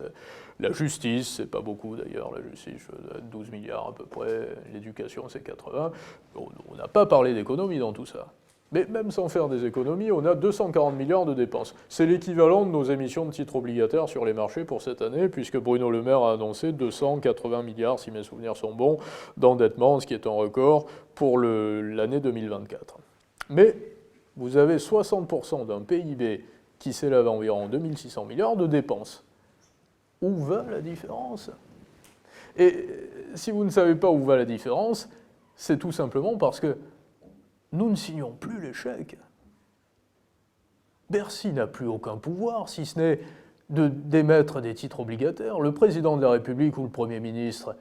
la justice, c'est pas beaucoup d'ailleurs, la justice, 12 milliards à peu près, l'éducation c'est 80. On n'a pas parlé d'économie dans tout ça. Mais même sans faire des économies, on a 240 milliards de dépenses. C'est l'équivalent de nos émissions de titres obligataires sur les marchés pour cette année, puisque Bruno Le Maire a annoncé 280 milliards, si mes souvenirs sont bons, d'endettement, ce qui est un record pour l'année 2024. Mais vous avez 60% d'un PIB qui s'élève à environ 2600 milliards de dépenses. Où va la différence ? Et si vous ne savez pas où va la différence, c'est tout simplement parce que nous ne signons plus les chèques. Bercy n'a plus aucun pouvoir, si ce n'est d'émettre des titres obligataires. Le président de la République ou le Premier ministre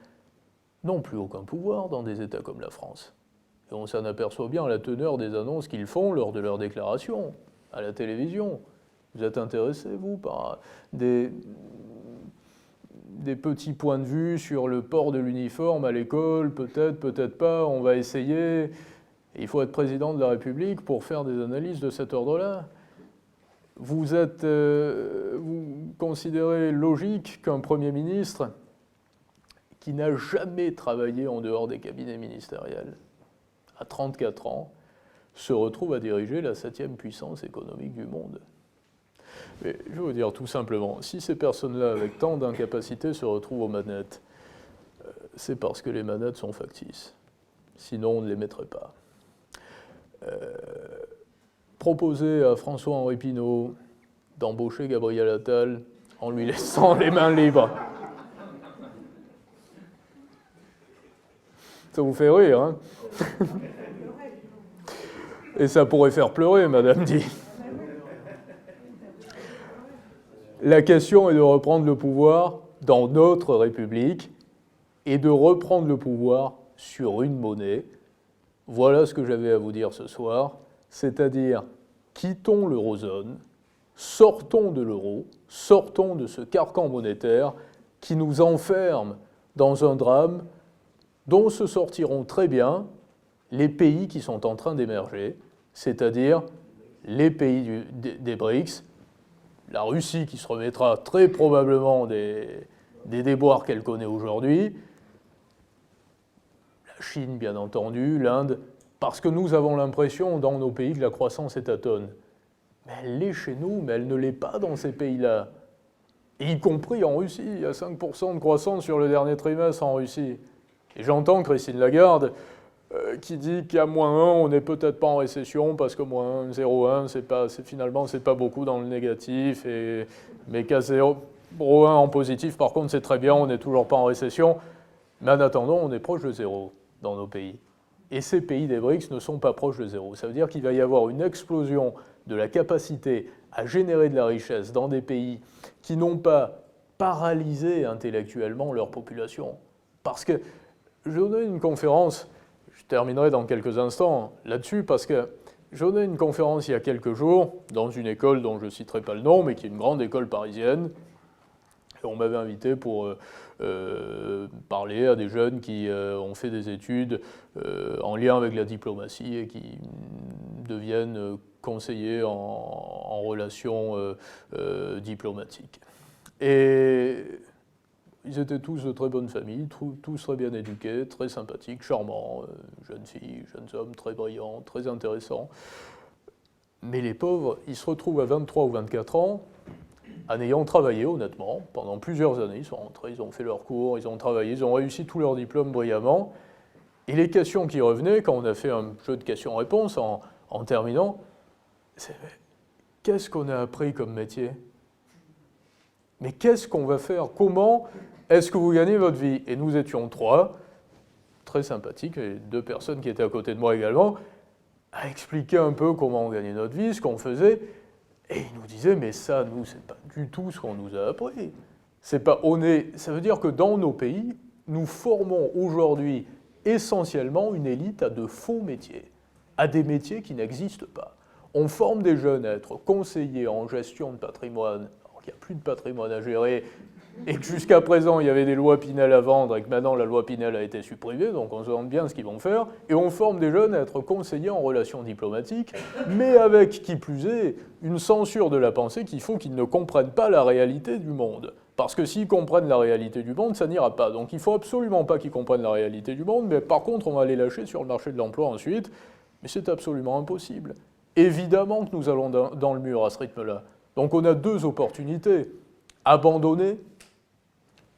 n'ont plus aucun pouvoir dans des États comme la France. Et on s'en aperçoit bien à la teneur des annonces qu'ils font lors de leurs déclarations à la télévision. Vous êtes intéressé, vous, par des petits points de vue sur le port de l'uniforme à l'école, peut-être, peut-être pas, on va essayer. Et il faut être président de la République pour faire des analyses de cet ordre-là. Vous considérez logique qu'un Premier ministre qui n'a jamais travaillé en dehors des cabinets ministériels, à 34 ans, se retrouve à diriger la 7e puissance économique du monde. Mais je vais vous dire tout simplement, si ces personnes-là, avec tant d'incapacité, se retrouvent aux manettes, c'est parce que les manettes sont factices. Sinon, on ne les mettrait pas. Proposer à François-Henri Pinault d'embaucher Gabriel Attal en lui laissant les mains libres. Ça vous fait rire, hein? Et ça pourrait faire pleurer, madame dit. La question est de reprendre le pouvoir dans notre République et de reprendre le pouvoir sur une monnaie. Voilà ce que j'avais à vous dire ce soir, c'est-à-dire quittons l'eurozone, sortons de l'euro, sortons de ce carcan monétaire qui nous enferme dans un drame dont se sortiront très bien les pays qui sont en train d'émerger, c'est-à-dire les pays des BRICS, la Russie qui se remettra très probablement des déboires qu'elle connaît aujourd'hui, la Chine bien entendu, l'Inde, parce que nous avons l'impression dans nos pays que la croissance est atone. Mais elle l'est chez nous, mais elle ne l'est pas dans ces pays-là. Y compris en Russie, il y a 5% de croissance sur le dernier trimestre en Russie. Et j'entends Christine Lagarde qui dit qu'à moins 1, on n'est peut-être pas en récession, parce que moins 1, 0,1, finalement, c'est pas beaucoup dans le négatif, mais qu'à 0,1 en positif, par contre, c'est très bien, on n'est toujours pas en récession. Mais en attendant, on est proche de zéro dans nos pays. Et ces pays des BRICS ne sont pas proches de zéro. Ça veut dire qu'il va y avoir une explosion de la capacité à générer de la richesse dans des pays qui n'ont pas paralysé intellectuellement leur population. Parce que je donnais une conférence, je terminerai dans quelques instants là-dessus, parce que je donnais une conférence il y a quelques jours dans une école dont je ne citerai pas le nom, mais qui est une grande école parisienne. Et on m'avait invité pour parler à des jeunes qui ont fait des études en lien avec la diplomatie et qui deviennent conseillers en relations diplomatiques. Et ils étaient tous de très bonne famille, tous très bien éduqués, très sympathiques, charmants, jeunes filles, jeunes hommes, très brillants, très intéressants. Mais les pauvres, ils se retrouvent à 23 ou 24 ans, en ayant travaillé honnêtement, pendant plusieurs années, ils sont rentrés, ils ont fait leurs cours, ils ont travaillé, ils ont réussi tous leurs diplômes brillamment. Et les questions qui revenaient, quand on a fait un jeu de questions-réponses en terminant, c'est qu'est-ce qu'on a appris comme métier ? Mais qu'est-ce qu'on va faire ? Comment est-ce que vous gagnez votre vie ? Et nous étions 3, très sympathiques, et 2 personnes qui étaient à côté de moi également, à expliquer un peu comment on gagnait notre vie, ce qu'on faisait. Et ils nous disaient, mais ça, nous, c'est pas du tout ce qu'on nous a appris. Ça veut dire que dans nos pays, nous formons aujourd'hui essentiellement une élite à de faux métiers, à des métiers qui n'existent pas. On forme des jeunes à être conseillers en gestion de patrimoine, alors qu'il n'y a plus de patrimoine à gérer, et que jusqu'à présent, il y avait des lois Pinel à vendre, et que maintenant, la loi Pinel a été supprimée, donc on se demande bien ce qu'ils vont faire, et on forme des jeunes à être conseillers en relations diplomatiques, mais avec, qui plus est, une censure de la pensée qu'il faut qu'ils ne comprennent pas la réalité du monde. Parce que s'ils comprennent la réalité du monde, ça n'ira pas. Donc il ne faut absolument pas qu'ils comprennent la réalité du monde, mais par contre, on va les lâcher sur le marché de l'emploi ensuite, mais c'est absolument impossible. Évidemment que nous allons dans le mur à ce rythme-là. Donc on a 2 opportunités. Abandonner,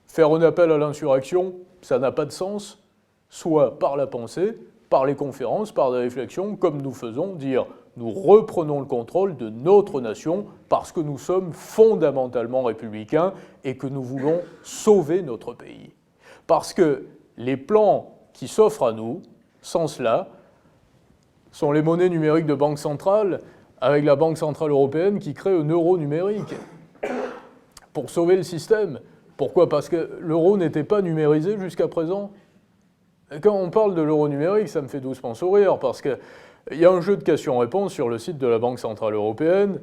faire un appel à l'insurrection, ça n'a pas de sens, soit par la pensée, par les conférences, par des réflexions, comme nous faisons, dire nous reprenons le contrôle de notre nation parce que nous sommes fondamentalement républicains et que nous voulons sauver notre pays. Parce que les plans qui s'offrent à nous, sans cela, sont les monnaies numériques de banque centrale, avec la Banque centrale européenne qui crée un euro numérique pour sauver le système. Pourquoi ? Parce que l'euro n'était pas numérisé jusqu'à présent. Et quand on parle de l'euro numérique, ça me fait doucement sourire, parce qu'il y a un jeu de questions-réponses sur le site de la Banque centrale européenne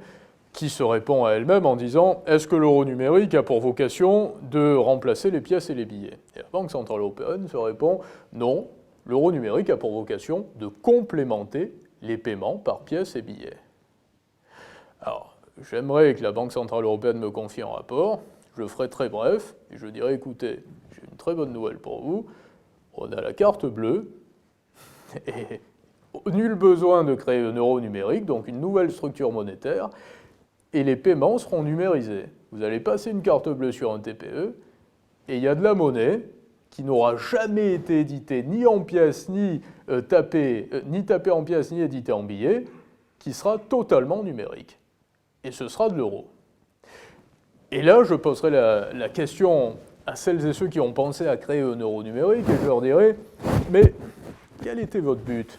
qui se répond à elle-même en disant « Est-ce que l'euro numérique a pour vocation de remplacer les pièces et les billets ?» Et la Banque centrale européenne se répond « Non, l'euro numérique a pour vocation de complémenter les paiements par pièces et billets. » Alors, j'aimerais que la Banque centrale européenne me confie un rapport. Je le ferai très bref, et je dirai, écoutez, j'ai une très bonne nouvelle pour vous, on a la carte bleue, et nul besoin de créer un euro numérique, donc une nouvelle structure monétaire, et les paiements seront numérisés. Vous allez passer une carte bleue sur un TPE, et il y a de la monnaie qui n'aura jamais été éditée ni en pièces, ni tapée en pièces, ni éditée en billets, qui sera totalement numérique. Et ce sera de l'euro. Et là, je poserai la question à celles et ceux qui ont pensé à créer un euro numérique, et je leur dirai, mais quel était votre but ?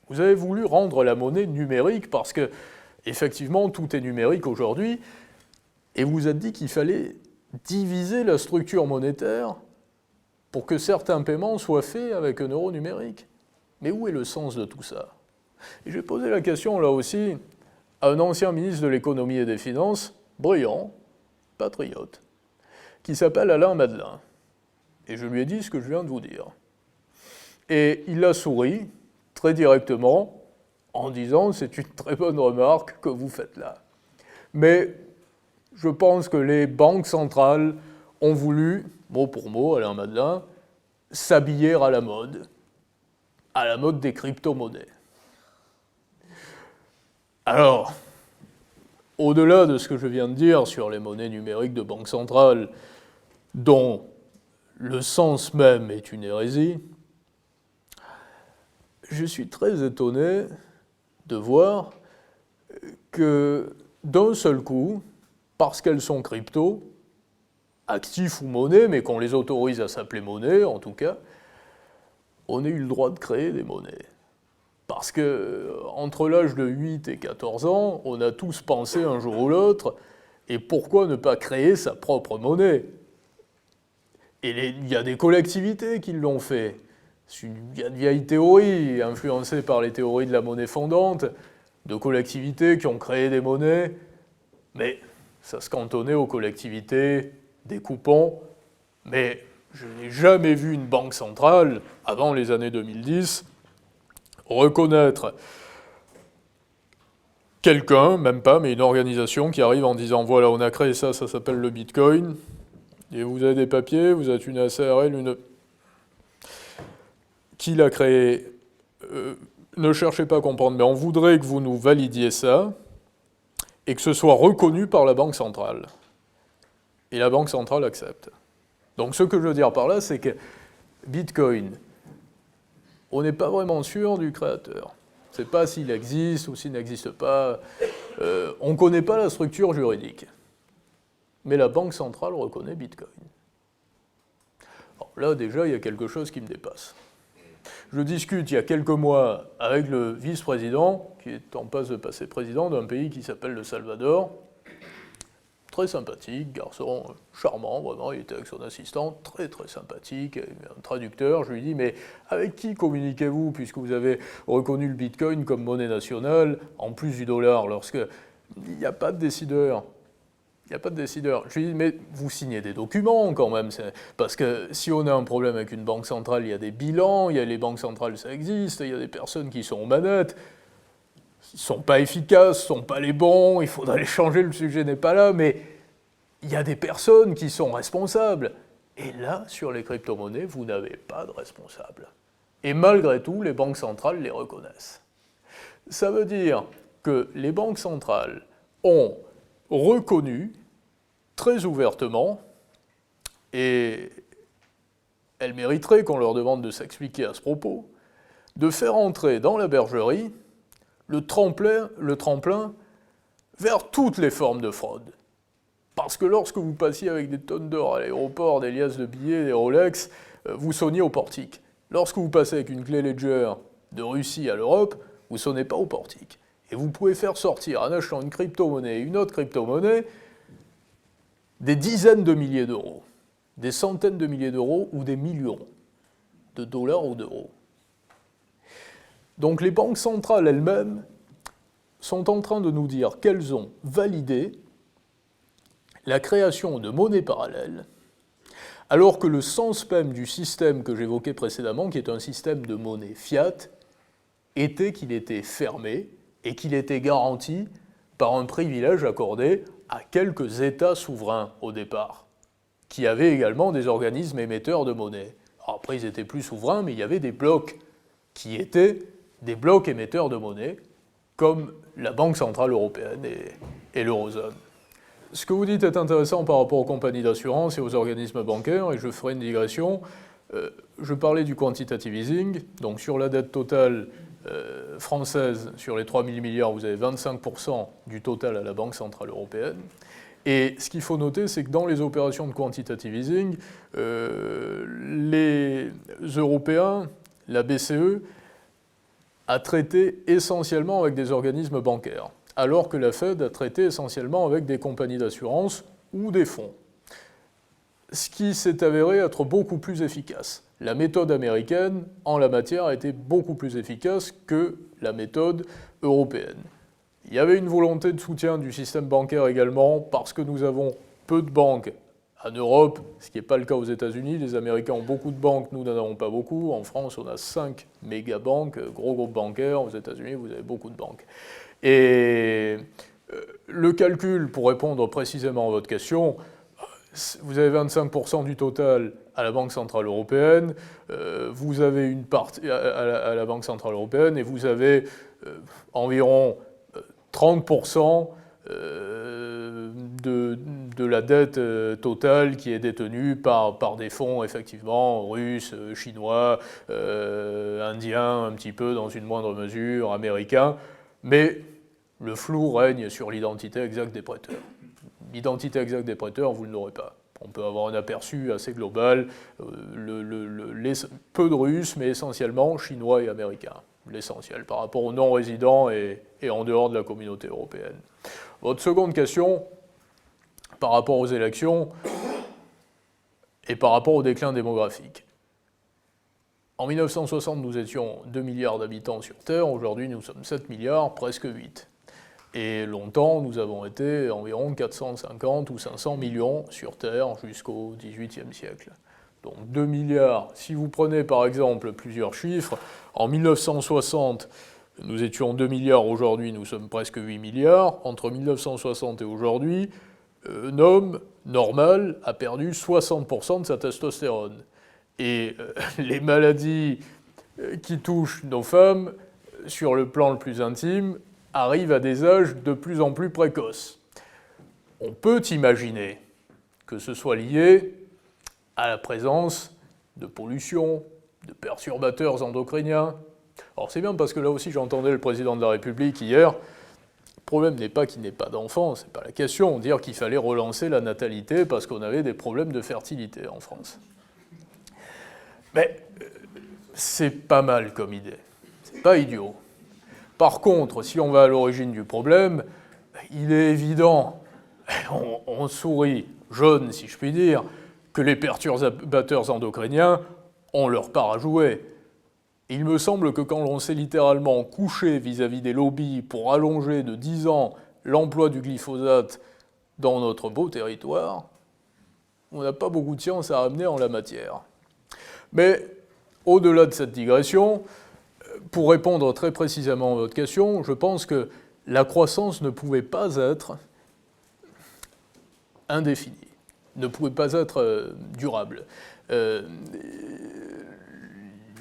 Vous avez voulu rendre la monnaie numérique parce que, effectivement, tout est numérique aujourd'hui, Et vous a dit qu'il fallait diviser la structure monétaire pour que certains paiements soient faits avec un euro numérique. Mais où est le sens de tout ça? Et j'ai posé la question là aussi à un ancien ministre de l'économie et des finances, brillant, patriote, qui s'appelle Alain Madelin. Et je lui ai dit ce que je viens de vous dire. Et il a souri très directement en disant « c'est une très bonne remarque que vous faites là ». Mais je pense que les banques centrales ont voulu, mot pour mot, Alain Madelin, s'habiller à la mode des crypto-monnaies. Alors, au-delà de ce que je viens de dire sur les monnaies numériques de banque centrale, dont le sens même est une hérésie, je suis très étonné de voir que d'un seul coup, parce qu'elles sont crypto, actifs ou monnaie, mais qu'on les autorise à s'appeler monnaie en tout cas, on ait eu le droit de créer des monnaies. Parce que entre l'âge de 8 et 14 ans, on a tous pensé un jour ou l'autre, et pourquoi ne pas créer sa propre monnaie? Et il y a des collectivités qui l'ont fait. Il y a une vieille théorie, influencée par les théories de la monnaie fondante, de collectivités qui ont créé des monnaies, mais ça se cantonnait aux collectivités, des coupons, mais je n'ai jamais vu une banque centrale, avant les années 2010, reconnaître quelqu'un, même pas, mais une organisation qui arrive en disant « voilà, on a créé ça, ça s'appelle le Bitcoin, et vous avez des papiers, vous êtes une SARL, une... » Qui l'a créé? Ne cherchez pas à comprendre, mais on voudrait que vous nous validiez ça, et que ce soit reconnu par la Banque centrale. Et la Banque centrale accepte. Donc ce que je veux dire par là, c'est que Bitcoin, on n'est pas vraiment sûr du créateur. On ne sait pas s'il existe ou s'il n'existe pas. On ne connaît pas la structure juridique. Mais la Banque centrale reconnaît Bitcoin. Alors là, déjà, il y a quelque chose qui me dépasse. Je discute il y a quelques mois avec le vice-président, qui est en passe de passer président d'un pays qui s'appelle le Salvador. Très sympathique, garçon charmant, vraiment, il était avec son assistant, très très sympathique, un traducteur. Je lui dis, mais avec qui communiquez-vous, puisque vous avez reconnu le Bitcoin comme monnaie nationale, en plus du dollar, lorsqu'il n'y a pas de décideur? Il n'y a pas de décideur. Je lui dis, mais vous signez des documents quand même, parce que si on a un problème avec une banque centrale, il y a des bilans, il y a les banques centrales, ça existe, il y a des personnes qui sont aux manettes. Ils ne sont pas efficaces, ne sont pas les bons, il faudra les changer, le sujet n'est pas là, mais il y a des personnes qui sont responsables. Et là, sur les crypto-monnaies, vous n'avez pas de responsable. Et malgré tout, les banques centrales les reconnaissent. Ça veut dire que les banques centrales ont reconnu très ouvertement, et elles mériteraient qu'on leur demande de s'expliquer à ce propos, de faire entrer dans la bergerie le tremplin vers toutes les formes de fraude. Parce que lorsque vous passiez avec des tonnes d'or à l'aéroport, des liasses de billets, des Rolex, vous sonniez au portique. Lorsque vous passez avec une clé Ledger de Russie à l'Europe, vous ne sonnez pas au portique. Et vous pouvez faire sortir, en achetant une crypto-monnaie et une autre crypto-monnaie, des dizaines de milliers d'euros, des centaines de milliers d'euros ou des millions de dollars ou d'euros. Donc les banques centrales elles-mêmes sont en train de nous dire qu'elles ont validé la création de monnaies parallèles, alors que le sens même du système que j'évoquais précédemment, qui est un système de monnaie fiat, était qu'il était fermé et qu'il était garanti par un privilège accordé à quelques États souverains au départ, qui avaient également des organismes émetteurs de monnaie. Alors après, ils étaient plus souverains, mais il y avait des blocs qui étaient des blocs émetteurs de monnaie, comme la Banque centrale européenne et l'eurozone. Ce que vous dites est intéressant par rapport aux compagnies d'assurance et aux organismes bancaires, et je ferai une digression. Je parlais du quantitative easing, donc sur la dette totale française, sur les 3 000 milliards, vous avez 25% du total à la Banque centrale européenne. Et ce qu'il faut noter, c'est que dans les opérations de quantitative easing, les Européens, la BCE, a traité essentiellement avec des organismes bancaires, alors que la Fed a traité essentiellement avec des compagnies d'assurance ou des fonds. Ce qui s'est avéré être beaucoup plus efficace. La méthode américaine, en la matière, a été beaucoup plus efficace que la méthode européenne. Il y avait une volonté de soutien du système bancaire également, parce que nous avons peu de banques en Europe, ce qui n'est pas le cas aux États-Unis. Les Américains ont beaucoup de banques, nous n'en avons pas beaucoup. En France, on a 5 méga-banques, gros groupes bancaires. Aux États-Unis, vous avez beaucoup de banques. Et le calcul, pour répondre précisément à votre question, vous avez 25% du total à la Banque Centrale Européenne, vous avez une partie à la Banque Centrale Européenne, et vous avez environ 30% de la dette totale qui est détenue par des fonds, effectivement, russes, chinois, indiens, un petit peu, dans une moindre mesure, américains, mais le flou règne sur l'identité exacte des prêteurs. L'identité exacte des prêteurs, vous ne l'aurez pas. On peut avoir un aperçu assez global, peu de Russes, mais essentiellement Chinois et Américains, l'essentiel, par rapport aux non-résidents et en dehors de la communauté européenne. Votre seconde question, par rapport aux élections et par rapport au déclin démographique. En 1960, nous étions 2 milliards d'habitants sur Terre, aujourd'hui nous sommes 7 milliards, presque 8. Et longtemps, nous avons été environ 450 ou 500 millions sur Terre jusqu'au XVIIIe siècle. Donc 2 milliards. Si vous prenez par exemple plusieurs chiffres, en 1960, nous étions 2 milliards, aujourd'hui nous sommes presque 8 milliards. Entre 1960 et aujourd'hui, un homme normal a perdu 60% de sa testostérone. Et les maladies qui touchent nos femmes, sur le plan le plus intime, arrivent à des âges de plus en plus précoces. On peut imaginer que ce soit lié à la présence de pollution, de perturbateurs endocriniens. Alors c'est bien parce que là aussi j'entendais le président de la République hier, le problème n'est pas qu'il n'ait pas d'enfants, c'est pas la question, dire qu'il fallait relancer la natalité parce qu'on avait des problèmes de fertilité en France. Mais c'est pas mal comme idée, c'est pas idiot. Par contre, si on va à l'origine du problème, il est évident, on sourit jaune si je puis dire, que les perturbateurs endocriniens ont leur part à jouer. Il me semble que quand l'on s'est littéralement couché vis-à-vis des lobbies pour allonger de 10 ans l'emploi du glyphosate dans notre beau territoire, on n'a pas beaucoup de science à ramener en la matière. Mais au-delà de cette digression, pour répondre très précisément à votre question, je pense que la croissance ne pouvait pas être indéfinie, ne pouvait pas être durable. Il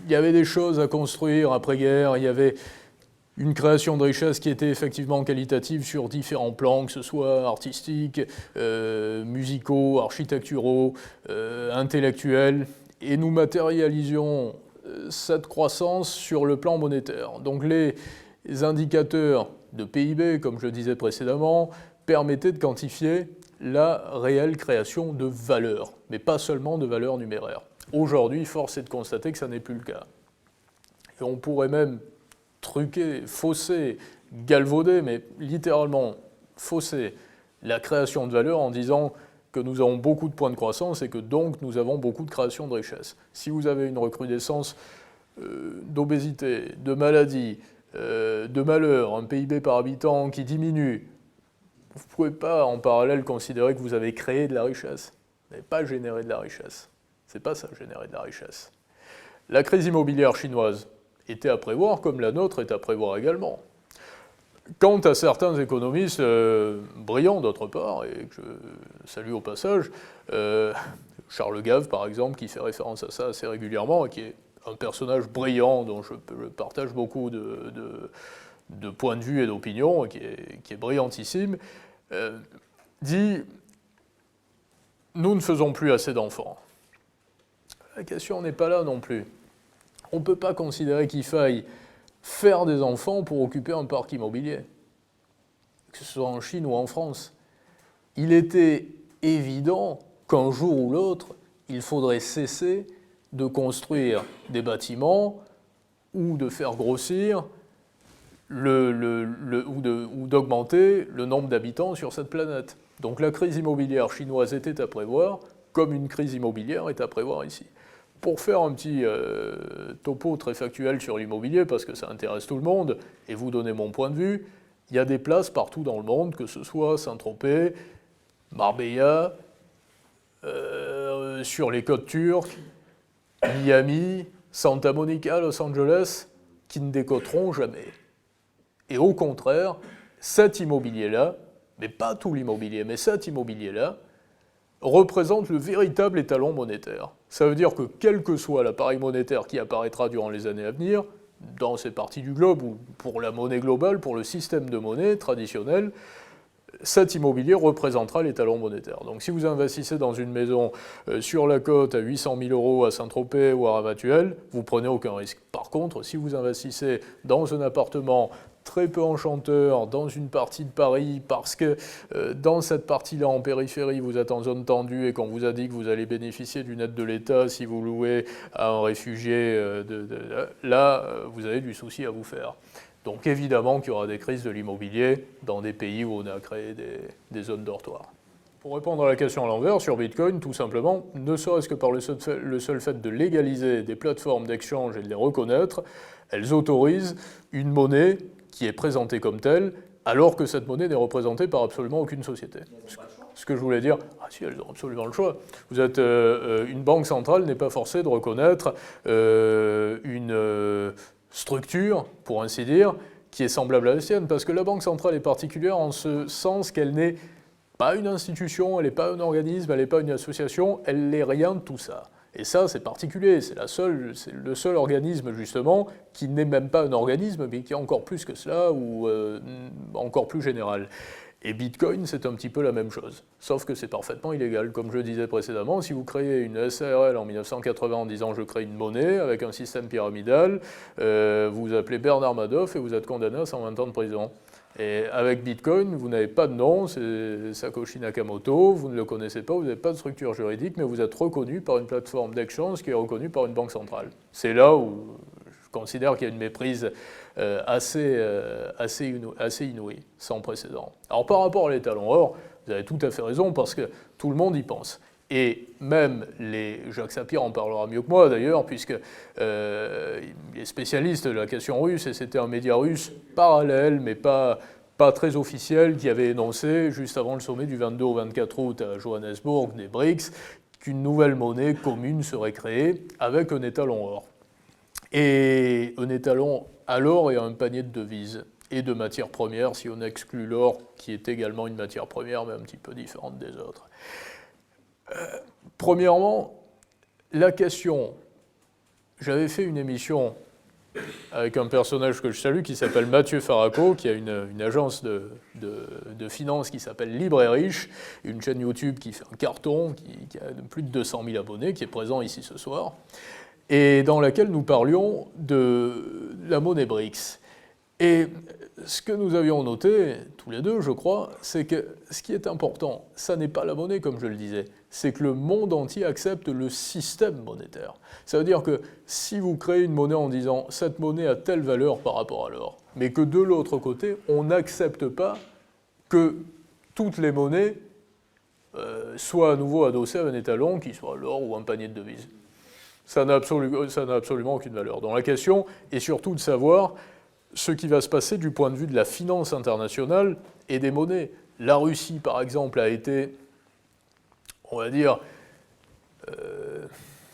y avait des choses à construire après-guerre, il y avait une création de richesse qui était effectivement qualitative sur différents plans, que ce soit artistiques, musicaux, architecturaux, intellectuels, et nous matérialisions cette croissance sur le plan monétaire. Donc les indicateurs de PIB, comme je le disais précédemment, permettaient de quantifier la réelle création de valeur, mais pas seulement de valeur numéraire. Aujourd'hui, force est de constater que ça n'est plus le cas. Et on pourrait même truquer, fausser, galvauder, mais littéralement fausser la création de valeur en disant que nous avons beaucoup de points de croissance et que donc nous avons beaucoup de création de richesse. Si vous avez une recrudescence d'obésité, de maladies, de malheurs, un PIB par habitant qui diminue, vous ne pouvez pas en parallèle considérer que vous avez créé de la richesse. Vous n'avez pas généré de la richesse. C'est pas ça, générer de la richesse. La crise immobilière chinoise était à prévoir, comme la nôtre est à prévoir également. Quant à certains économistes brillants d'autre part, et que je salue au passage, Charles Gave par exemple, qui fait référence à ça assez régulièrement, et qui est un personnage brillant dont je partage beaucoup de points de vue et d'opinions, qui est brillantissime, dit « Nous ne faisons plus assez d'enfants ». La question n'est pas là non plus. On ne peut pas considérer qu'il faille faire des enfants pour occuper un parc immobilier, que ce soit en Chine ou en France. Il était évident qu'un jour ou l'autre, il faudrait cesser de construire des bâtiments ou de faire grossir ou d'augmenter le nombre d'habitants sur cette planète. Donc la crise immobilière chinoise était à prévoir, comme une crise immobilière est à prévoir ici. Pour faire un petit topo très factuel sur l'immobilier, parce que ça intéresse tout le monde, et vous donner mon point de vue, il y a des places partout dans le monde, que ce soit Saint-Tropez, Marbella, sur les côtes turques, Miami, Santa Monica, Los Angeles, qui ne décoteront jamais. Et au contraire, cet immobilier-là, mais pas tout l'immobilier, mais cet immobilier-là, représente le véritable étalon monétaire. Ça veut dire que quel que soit l'appareil monétaire qui apparaîtra durant les années à venir, dans ces parties du globe, ou pour la monnaie globale, pour le système de monnaie traditionnel, cet immobilier représentera l'étalon monétaire. Donc si vous investissez dans une maison sur la côte à 800 000 euros à Saint-Tropez ou à Ramatuelle, vous prenez aucun risque. Par contre, si vous investissez dans un appartement très peu enchanteur dans une partie de Paris, parce que dans cette partie-là, en périphérie, vous êtes en zone tendue et qu'on vous a dit que vous allez bénéficier d'une aide de l'État si vous louez à un réfugié, là, vous avez du souci à vous faire. Donc évidemment qu'il y aura des crises de l'immobilier dans des pays où on a créé des zones dortoirs. Pour répondre à la question à l'envers, sur Bitcoin, tout simplement, ne serait-ce que par le seul fait de légaliser des plateformes d'exchange et de les reconnaître, elles autorisent une monnaie qui est présentée comme telle, alors que cette monnaie n'est représentée par absolument aucune société. Ce que je voulais dire, ah si, elles ont absolument le choix. Vous êtes, une banque centrale n'est pas forcée de reconnaître une structure, pour ainsi dire, qui est semblable à la sienne, parce que la banque centrale est particulière en ce sens qu'elle n'est pas une institution, elle n'est pas un organisme, elle n'est pas une association, elle n'est rien de tout ça. Et ça, c'est particulier, c'est le seul organisme, justement, qui n'est même pas un organisme, mais qui est encore plus que cela, ou encore plus général. Et Bitcoin, c'est un petit peu la même chose, sauf que c'est parfaitement illégal. Comme je disais précédemment, si vous créez une SARL en 1980 en disant « je crée une monnaie avec un système pyramidal », vous appelez Bernard Madoff et vous êtes condamné à 120 ans de prison. Et avec Bitcoin, vous n'avez pas de nom, c'est Satoshi Nakamoto, vous ne le connaissez pas, vous n'avez pas de structure juridique, mais vous êtes reconnu par une plateforme d'échange qui est reconnue par une banque centrale. C'est là où je considère qu'il y a une méprise assez inouïe, sans précédent. Alors par rapport à l'étalon or, vous avez tout à fait raison, parce que tout le monde y pense. Et même Jacques Sapir en parlera mieux que moi d'ailleurs, puisque il est spécialiste de la question russe, et c'était un média russe parallèle, mais pas très officiel, qui avait énoncé, juste avant le sommet du 22 au 24 août à Johannesburg, des BRICS, qu'une nouvelle monnaie commune serait créée avec un étalon or. Et un étalon à l'or et à un panier de devises et de matières premières, si on exclut l'or, qui est également une matière première, mais un petit peu différente des autres. Premièrement, la question, j'avais fait une émission avec un personnage que je salue qui s'appelle Mathieu Faraco, qui a une agence de finance qui s'appelle Libre et Riche, une chaîne YouTube qui fait un carton, qui a plus de 200 000 abonnés, qui est présent ici ce soir, et dans laquelle nous parlions de la monnaie BRICS. Et ce que nous avions noté, tous les deux, je crois, c'est que ce qui est important, ça n'est pas la monnaie, comme je le disais, c'est que le monde entier accepte le système monétaire. Ça veut dire que si vous créez une monnaie en disant « cette monnaie a telle valeur par rapport à l'or », mais que de l'autre côté, on n'accepte pas que toutes les monnaies soient à nouveau adossées à un étalon, qui soit l'or ou un panier de devises. Ça n'a absolument aucune valeur. Donc la question est surtout de savoir ce qui va se passer du point de vue de la finance internationale et des monnaies. La Russie, par exemple, a été, on va dire,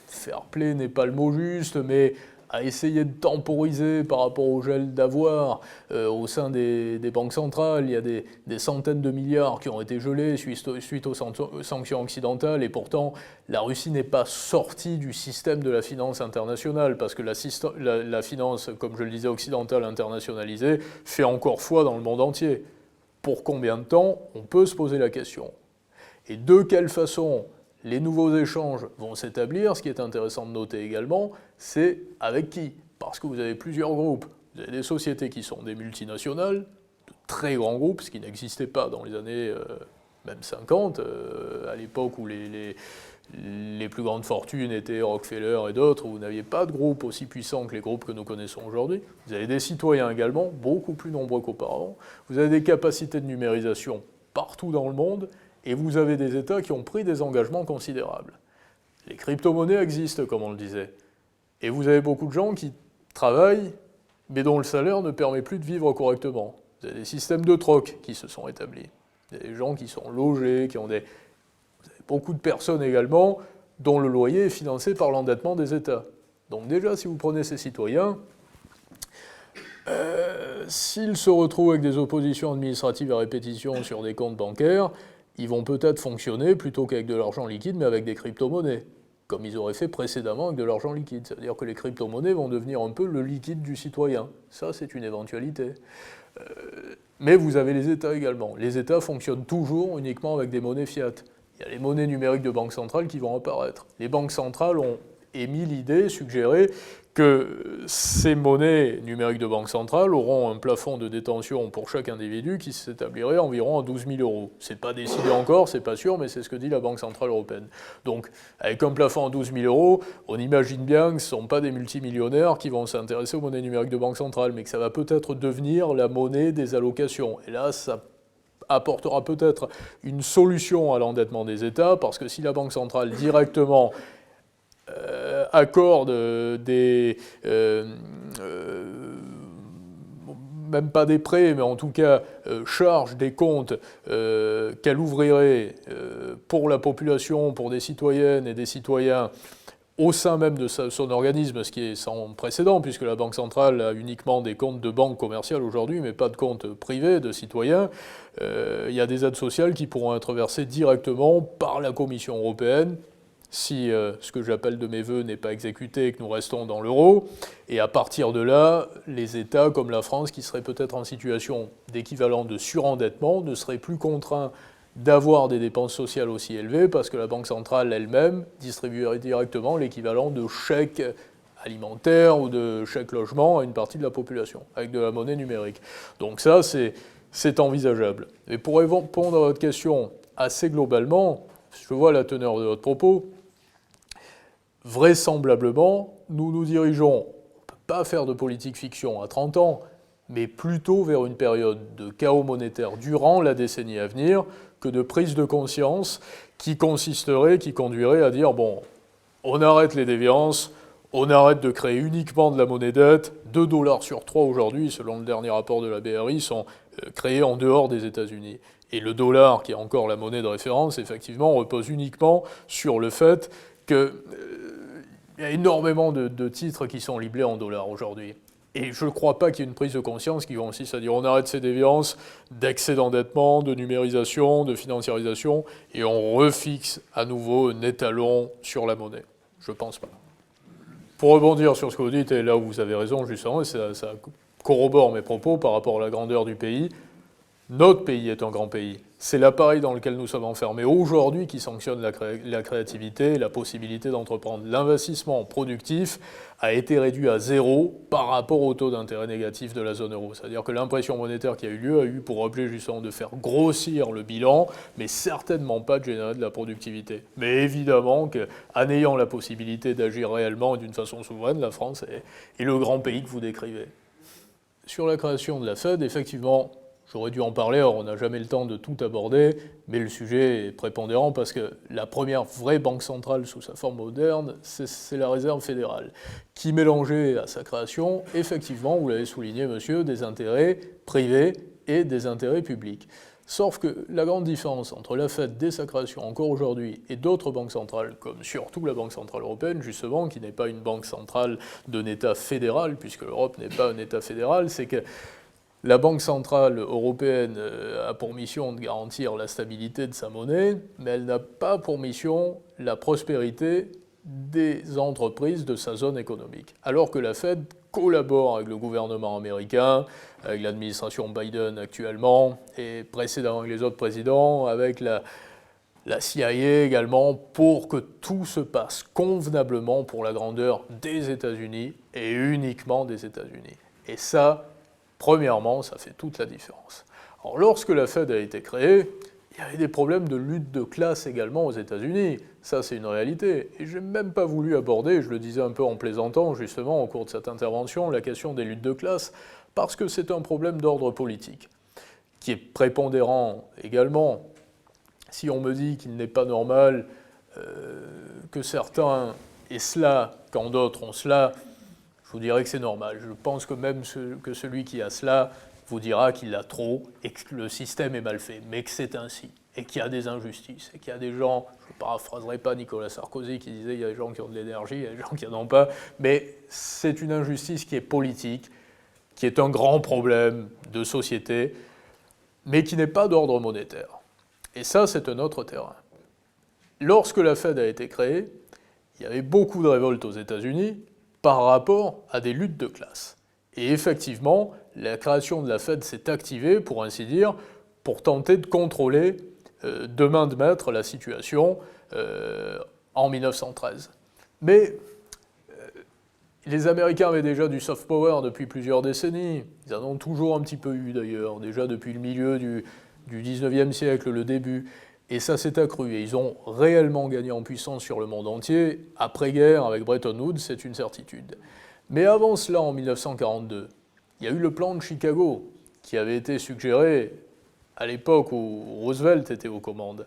fair play n'est pas le mot juste, mais a essayé de temporiser par rapport au gel d'avoir au sein des banques centrales. Il y a des centaines de milliards qui ont été gelés suite aux sanctions occidentales, et pourtant la Russie n'est pas sortie du système de la finance internationale, parce que la finance, comme je le disais, occidentale internationalisée, fait encore foi dans le monde entier. Pour combien de temps? On peut se poser la question. Et de quelle façon les nouveaux échanges vont s'établir? Ce qui est intéressant de noter également, c'est avec qui? Parce que vous avez plusieurs groupes. Vous avez des sociétés qui sont des multinationales, de très grands groupes, ce qui n'existait pas dans les années même 50, à l'époque où les plus grandes fortunes étaient Rockefeller et d'autres, vous n'aviez pas de groupe aussi puissant que les groupes que nous connaissons aujourd'hui. Vous avez des citoyens également, beaucoup plus nombreux qu'auparavant. Vous avez des capacités de numérisation partout dans le monde, et vous avez des États qui ont pris des engagements considérables. Les crypto-monnaies existent, comme on le disait. Et vous avez beaucoup de gens qui travaillent, mais dont le salaire ne permet plus de vivre correctement. Vous avez des systèmes de troc qui se sont établis. Vous avez des gens qui sont logés, qui ont des... Vous avez beaucoup de personnes également dont le loyer est financé par l'endettement des États. Donc déjà, si vous prenez ces citoyens, s'ils se retrouvent avec des oppositions administratives à répétition sur des comptes bancaires, ils vont peut-être fonctionner plutôt qu'avec de l'argent liquide, mais avec des crypto-monnaies, comme ils auraient fait précédemment avec de l'argent liquide. C'est-à-dire que les crypto-monnaies vont devenir un peu le liquide du citoyen. Ça, c'est une éventualité. Mais vous avez les États également. Les États fonctionnent toujours uniquement avec des monnaies fiat. Il y a les monnaies numériques de banque centrale qui vont apparaître. Les banques centrales ont émis l'idée, suggéré, que ces monnaies numériques de banque centrale auront un plafond de détention pour chaque individu qui s'établirait environ à 12 000 euros. C'est pas décidé encore, c'est pas sûr, mais c'est ce que dit la Banque Centrale Européenne. Donc, avec un plafond à 12 000 euros, on imagine bien que ce ne sont pas des multimillionnaires qui vont s'intéresser aux monnaies numériques de banque centrale, mais que ça va peut-être devenir la monnaie des allocations. Et là, ça apportera peut-être une solution à l'endettement des États, parce que si la Banque centrale directement accorde des... même pas des prêts, mais en tout cas charge des comptes qu'elle ouvrirait pour la population, pour des citoyennes et des citoyens au sein même de son organisme, ce qui est sans précédent, puisque la Banque centrale a uniquement des comptes de banque commerciale aujourd'hui, mais pas de comptes privés de citoyens. Il y a des aides sociales qui pourront être versées directement par la Commission européenne, si ce que j'appelle de mes voeux n'est pas exécuté et que nous restons dans l'euro. Et à partir de là, les États comme la France, qui seraient peut-être en situation d'équivalent de surendettement, ne seraient plus contraints d'avoir des dépenses sociales aussi élevées, parce que la Banque centrale elle-même distribuerait directement l'équivalent de chèques alimentaires ou de chèques logement à une partie de la population, avec de la monnaie numérique. Donc ça, c'est envisageable. Et pour répondre à votre question assez globalement, je vois la teneur de votre propos, vraisemblablement, nous nous dirigeons, on ne peut pas faire de politique fiction à 30 ans, mais plutôt vers une période de chaos monétaire durant la décennie à venir, que de prise de conscience qui conduirait à dire, bon, on arrête les déviances, on arrête de créer uniquement de la monnaie dette, 2 $ sur 3 aujourd'hui, selon le dernier rapport de la BRI, sont créés en dehors des États-Unis. Et le dollar, qui est encore la monnaie de référence, effectivement, repose uniquement sur le fait qu'il y a énormément de titres qui sont libellés en dollars aujourd'hui. Et je ne crois pas qu'il y ait une prise de conscience qui consiste à dire on arrête ces déviances d'excès d'endettement, de numérisation, de financiarisation, et on refixe à nouveau un étalon sur la monnaie. Je ne pense pas. Pour rebondir sur ce que vous dites, et là où vous avez raison justement, et ça corrobore mes propos par rapport à la grandeur du pays, notre pays est un grand pays. C'est l'appareil dans lequel nous sommes enfermés aujourd'hui qui sanctionne la créativité, la possibilité d'entreprendre. L'investissement productif a été réduit à 0 par rapport au taux d'intérêt négatif de la zone euro. C'est-à-dire que l'impression monétaire qui a eu lieu a eu pour objet justement de faire grossir le bilan, mais certainement pas de générer de la productivité. Mais évidemment qu'en ayant la possibilité d'agir réellement et d'une façon souveraine, la France est le grand pays que vous décrivez. Sur la création de la Fed, effectivement, j'aurais dû en parler, or on n'a jamais le temps de tout aborder, mais le sujet est prépondérant parce que la première vraie banque centrale sous sa forme moderne, c'est la Réserve fédérale, qui mélangeait à sa création, effectivement, vous l'avez souligné monsieur, des intérêts privés et des intérêts publics. Sauf que la grande différence entre la Fed dès sa création encore aujourd'hui et d'autres banques centrales, comme surtout la Banque Centrale Européenne, justement, qui n'est pas une banque centrale d'un État fédéral, puisque l'Europe n'est pas un État fédéral, c'est que la Banque Centrale Européenne a pour mission de garantir la stabilité de sa monnaie, mais elle n'a pas pour mission la prospérité des entreprises de sa zone économique. Alors que la Fed collabore avec le gouvernement américain, avec l'administration Biden actuellement, et précédemment avec les autres présidents, avec la CIA également, pour que tout se passe convenablement pour la grandeur des États-Unis et uniquement des États-Unis. Et ça, premièrement, ça fait toute la différence. Alors, lorsque la Fed a été créée, il y avait des problèmes de lutte de classe également aux États-Unis. Ça, c'est une réalité. Et je n'ai même pas voulu aborder, je le disais un peu en plaisantant, justement, au cours de cette intervention, la question des luttes de classe, parce que c'est un problème d'ordre politique, qui est prépondérant également. Si on me dit qu'il n'est pas normal que certains aient cela quand d'autres ont cela, je vous dirais que c'est normal. Je pense que même que celui qui a cela vous dira qu'il l'a trop et que le système est mal fait, mais que c'est ainsi, et qu'il y a des injustices, et qu'il y a des gens, je ne paraphraserai pas Nicolas Sarkozy qui disait il y a des gens qui ont de l'énergie, il y a des gens qui n'en ont pas, mais c'est une injustice qui est politique, qui est un grand problème de société, mais qui n'est pas d'ordre monétaire. Et ça, c'est un autre terrain. Lorsque la Fed a été créée, il y avait beaucoup de révoltes aux États-Unis par rapport à des luttes de classe. Et effectivement, la création de la Fed s'est activée, pour ainsi dire, pour tenter de contrôler de main de maître la situation en 1913. Mais les Américains avaient déjà du soft power depuis plusieurs décennies. Ils en ont toujours un petit peu eu d'ailleurs, déjà depuis le milieu du 19e siècle, le début. Et ça s'est accru. Et ils ont réellement gagné en puissance sur le monde entier. Après-guerre, avec Bretton Woods, c'est une certitude. Mais avant cela, en 1942, il y a eu le plan de Chicago, qui avait été suggéré à l'époque où Roosevelt était aux commandes,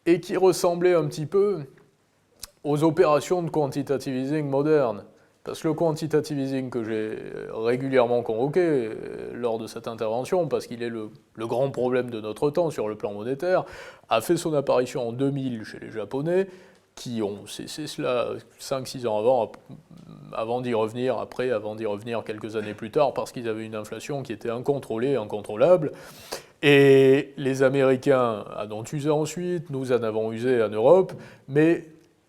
et qui ressemblait un petit peu aux opérations de quantitative easing modernes. Parce que le quantitative easing que j'ai régulièrement convoqué lors de cette intervention, parce qu'il est le grand problème de notre temps sur le plan monétaire, a fait son apparition en 2000 chez les Japonais, qui ont cessé cela 5-6 ans avant d'y revenir, avant d'y revenir quelques années plus tard, parce qu'ils avaient une inflation qui était incontrôlée, incontrôlable. Et les Américains en ont usé ensuite, nous en avons usé en Europe, mais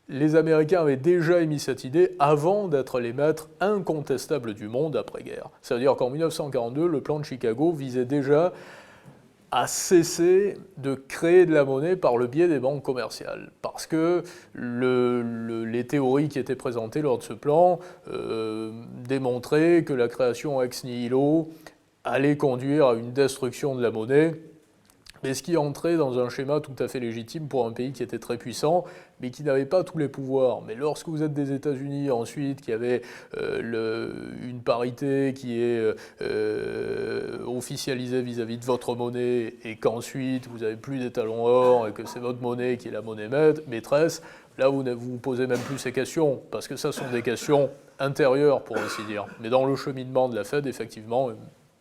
les Américains avaient déjà émis cette idée avant d'être les maîtres incontestables du monde après-guerre. Ça veut dire qu'en 1942, le plan de Chicago visait déjà à cesser de créer de la monnaie par le biais des banques commerciales. Parce que les théories qui étaient présentées lors de ce plan démontraient que la création ex nihilo allait conduire à une destruction de la monnaie, mais ce qui entrait dans un schéma tout à fait légitime pour un pays qui était très puissant, mais qui n'avait pas tous les pouvoirs. Mais lorsque vous êtes des États-Unis ensuite, qui avaient une parité qui est officialisée vis-à-vis de votre monnaie, et qu'ensuite vous n'avez plus d'étalons or, et que c'est votre monnaie qui est la monnaie maîtresse, là vous ne vous posez même plus ces questions, parce que ça sont des questions intérieures, pour ainsi dire. Mais dans le cheminement de la Fed, effectivement,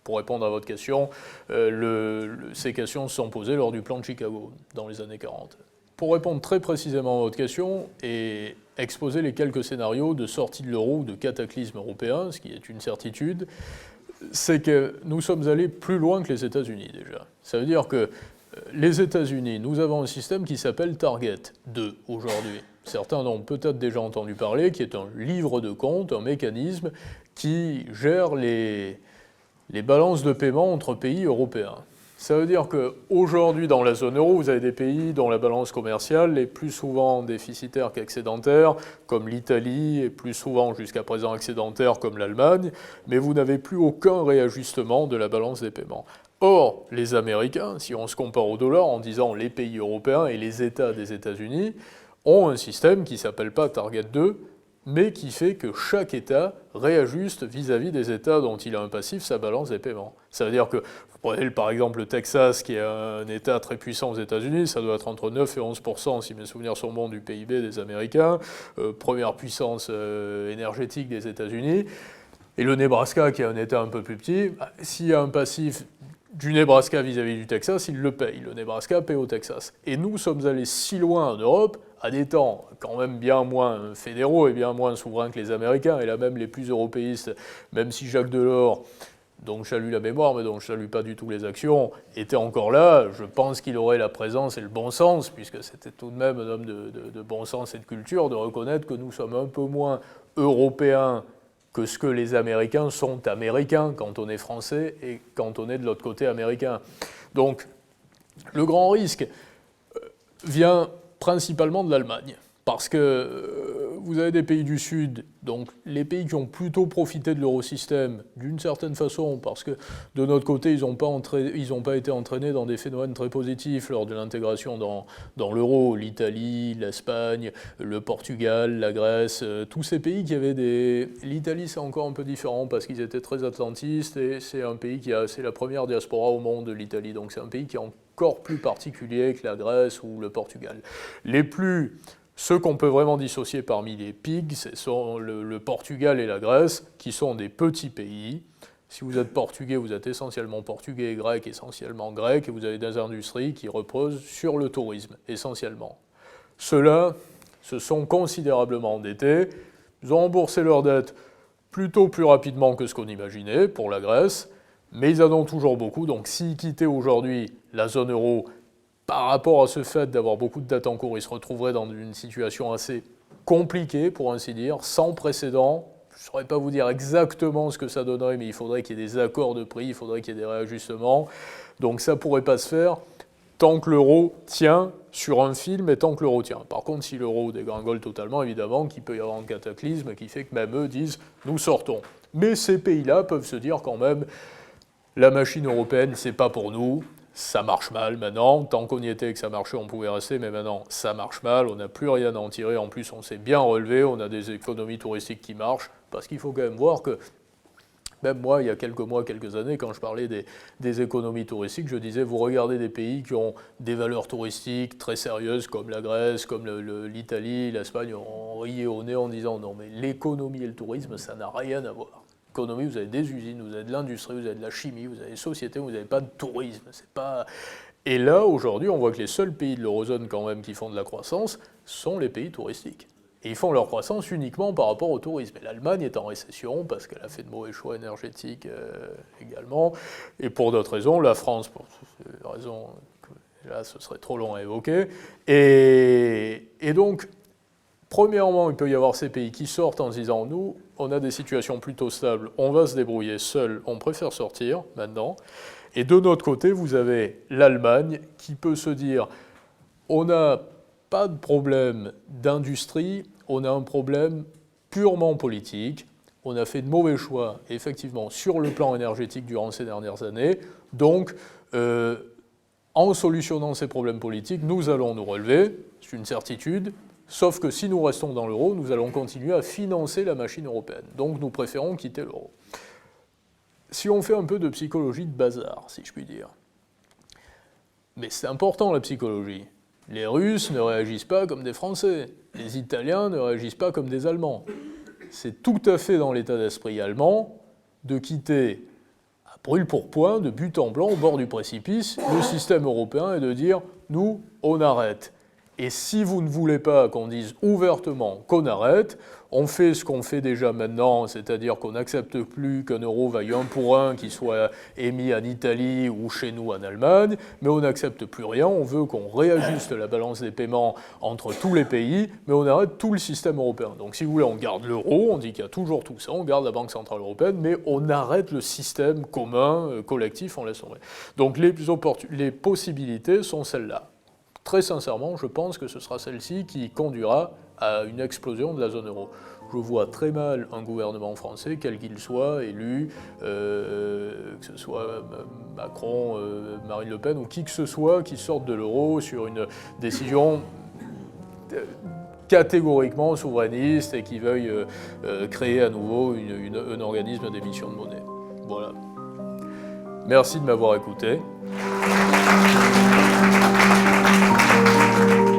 pour répondre à votre question, ces questions se sont posées lors du plan de Chicago, dans les années 40. Pour répondre très précisément à votre question et exposer les quelques scénarios de sortie de l'euro ou de cataclysme européen, ce qui est une certitude, c'est que nous sommes allés plus loin que les États-Unis déjà. Ça veut dire que les États-Unis, nous avons un système qui s'appelle Target 2 aujourd'hui. Certains en ont peut-être déjà entendu parler, qui est un livre de compte, un mécanisme qui gère les balances de paiement entre pays européens. Ça veut dire qu'aujourd'hui, dans la zone euro, vous avez des pays dont la balance commerciale est plus souvent déficitaire qu'excédentaire, comme l'Italie, et plus souvent jusqu'à présent excédentaire, comme l'Allemagne, mais vous n'avez plus aucun réajustement de la balance des paiements. Or, les Américains, si on se compare au dollar en disant les pays européens et les États des États-Unis, ont un système qui ne s'appelle pas Target 2, mais qui fait que chaque État réajuste vis-à-vis des États dont il a un passif sa balance des paiements. Ça veut dire que, vous prenez par exemple le Texas, qui est un État très puissant aux États-Unis, ça doit être entre 9 et 11%, si mes souvenirs sont bons, du PIB des Américains, première puissance énergétique des États-Unis, et le Nebraska, qui est un État un peu plus petit, s'il y a un passif du Nebraska vis-à-vis du Texas, il le paye. Le Nebraska paye au Texas. Et nous sommes allés si loin en Europe, à des temps quand même bien moins fédéraux et bien moins souverains que les Américains, et là même les plus européistes, même si Jacques Delors, dont je salue la mémoire, mais dont je ne salue pas du tout les actions, était encore là, je pense qu'il aurait la présence et le bon sens, puisque c'était tout de même un homme de bon sens et de culture, de reconnaître que nous sommes un peu moins européens que ce que les Américains sont américains quand on est français et quand on est de l'autre côté américain. Donc, le grand risque vient principalement de l'Allemagne, parce que vous avez des pays du Sud, donc les pays qui ont plutôt profité de l'eurosystème d'une certaine façon, parce que de notre côté, ils n'ont pas été entraînés dans des phénomènes très positifs lors de l'intégration dans l'euro. L'Italie, l'Espagne, le Portugal, la Grèce, tous ces pays qui avaient des... L'Italie, c'est encore un peu différent parce qu'ils étaient très atlantistes et c'est un pays c'est la première diaspora au monde, l'Italie, donc c'est un pays qui est encore plus particulier que la Grèce ou le Portugal. Ceux qu'on peut vraiment dissocier parmi les pigs, ce sont le Portugal et la Grèce, qui sont des petits pays. Si vous êtes portugais, vous êtes essentiellement portugais et grec, essentiellement grec, et vous avez des industries qui reposent sur le tourisme, essentiellement. Ceux-là se sont considérablement endettés, ils ont remboursé leurs dettes plutôt plus rapidement que ce qu'on imaginait pour la Grèce, mais ils en ont toujours beaucoup, donc s'ils quittaient aujourd'hui la zone euro, par rapport à ce fait d'avoir beaucoup de dettes en cours, ils se retrouveraient dans une situation assez compliquée, pour ainsi dire, sans précédent. Je ne saurais pas vous dire exactement ce que ça donnerait, mais il faudrait qu'il y ait des accords de prix, il faudrait qu'il y ait des réajustements. Donc ça ne pourrait pas se faire tant que l'euro tient sur un fil, mais tant que l'euro tient. Par contre, si l'euro dégringole totalement, évidemment, qu'il peut y avoir un cataclysme qui fait que même eux disent « nous sortons ». Mais ces pays-là peuvent se dire quand même « la machine européenne, c'est pas pour nous ». Ça marche mal maintenant, tant qu'on y était et que ça marchait, on pouvait rester, mais maintenant ça marche mal, on n'a plus rien à en tirer, en plus on s'est bien relevé, on a des économies touristiques qui marchent, parce qu'il faut quand même voir que, même moi, il y a quelques mois, quelques années, quand je parlais des économies touristiques, je disais, vous regardez des pays qui ont des valeurs touristiques très sérieuses, comme la Grèce, comme l'Italie, l'Espagne, on riait au nez en disant, non mais l'économie et le tourisme, ça n'a rien à voir. Économie, vous avez des usines, vous avez de l'industrie, vous avez de la chimie, vous avez des sociétés, vous n'avez pas de tourisme. C'est pas... Et là, aujourd'hui, on voit que les seuls pays de l'eurozone quand même qui font de la croissance sont les pays touristiques. Et ils font leur croissance uniquement par rapport au tourisme. Et l'Allemagne est en récession parce qu'elle a fait de mauvais choix énergétiques également. Et pour d'autres raisons, la France, pour des raisons que là, ce serait trop long à évoquer. Et donc, premièrement, il peut y avoir ces pays qui sortent en se disant « nous, on a des situations plutôt stables, on va se débrouiller seul, on préfère sortir maintenant ». Et de notre côté, vous avez l'Allemagne qui peut se dire « on n'a pas de problème d'industrie, on a un problème purement politique, on a fait de mauvais choix, effectivement, sur le plan énergétique durant ces dernières années, donc en solutionnant ces problèmes politiques, nous allons nous relever, c'est une certitude. Sauf que si nous restons dans l'euro, nous allons continuer à financer la machine européenne. Donc nous préférons quitter l'euro. » Si on fait un peu de psychologie de bazar, si je puis dire. Mais c'est important la psychologie. Les Russes ne réagissent pas comme des Français. Les Italiens ne réagissent pas comme des Allemands. C'est tout à fait dans l'état d'esprit allemand de quitter à brûle-pourpoint, de but en blanc, au bord du précipice, le système européen et de dire « nous, on arrête ». Et si vous ne voulez pas qu'on dise ouvertement qu'on arrête, on fait ce qu'on fait déjà maintenant, c'est-à-dire qu'on n'accepte plus qu'un euro vaille 1 pour 1 qui soit émis en Italie ou chez nous en Allemagne, mais on n'accepte plus rien, on veut qu'on réajuste la balance des paiements entre tous les pays, mais on arrête tout le système européen. Donc si vous voulez, on garde l'euro, on dit qu'il y a toujours tout ça, on garde la Banque Centrale Européenne, mais on arrête le système commun, collectif, on laisse tomber. Donc les possibilités sont celles-là. Très sincèrement, je pense que ce sera celle-ci qui conduira à une explosion de la zone euro. Je vois très mal un gouvernement français, quel qu'il soit, élu, que ce soit Macron, Marine Le Pen ou qui que ce soit, qui sorte de l'euro sur une décision catégoriquement souverainiste et qui veuille créer à nouveau un organisme d'émission de monnaie. Voilà. Merci de m'avoir écouté. Thank you.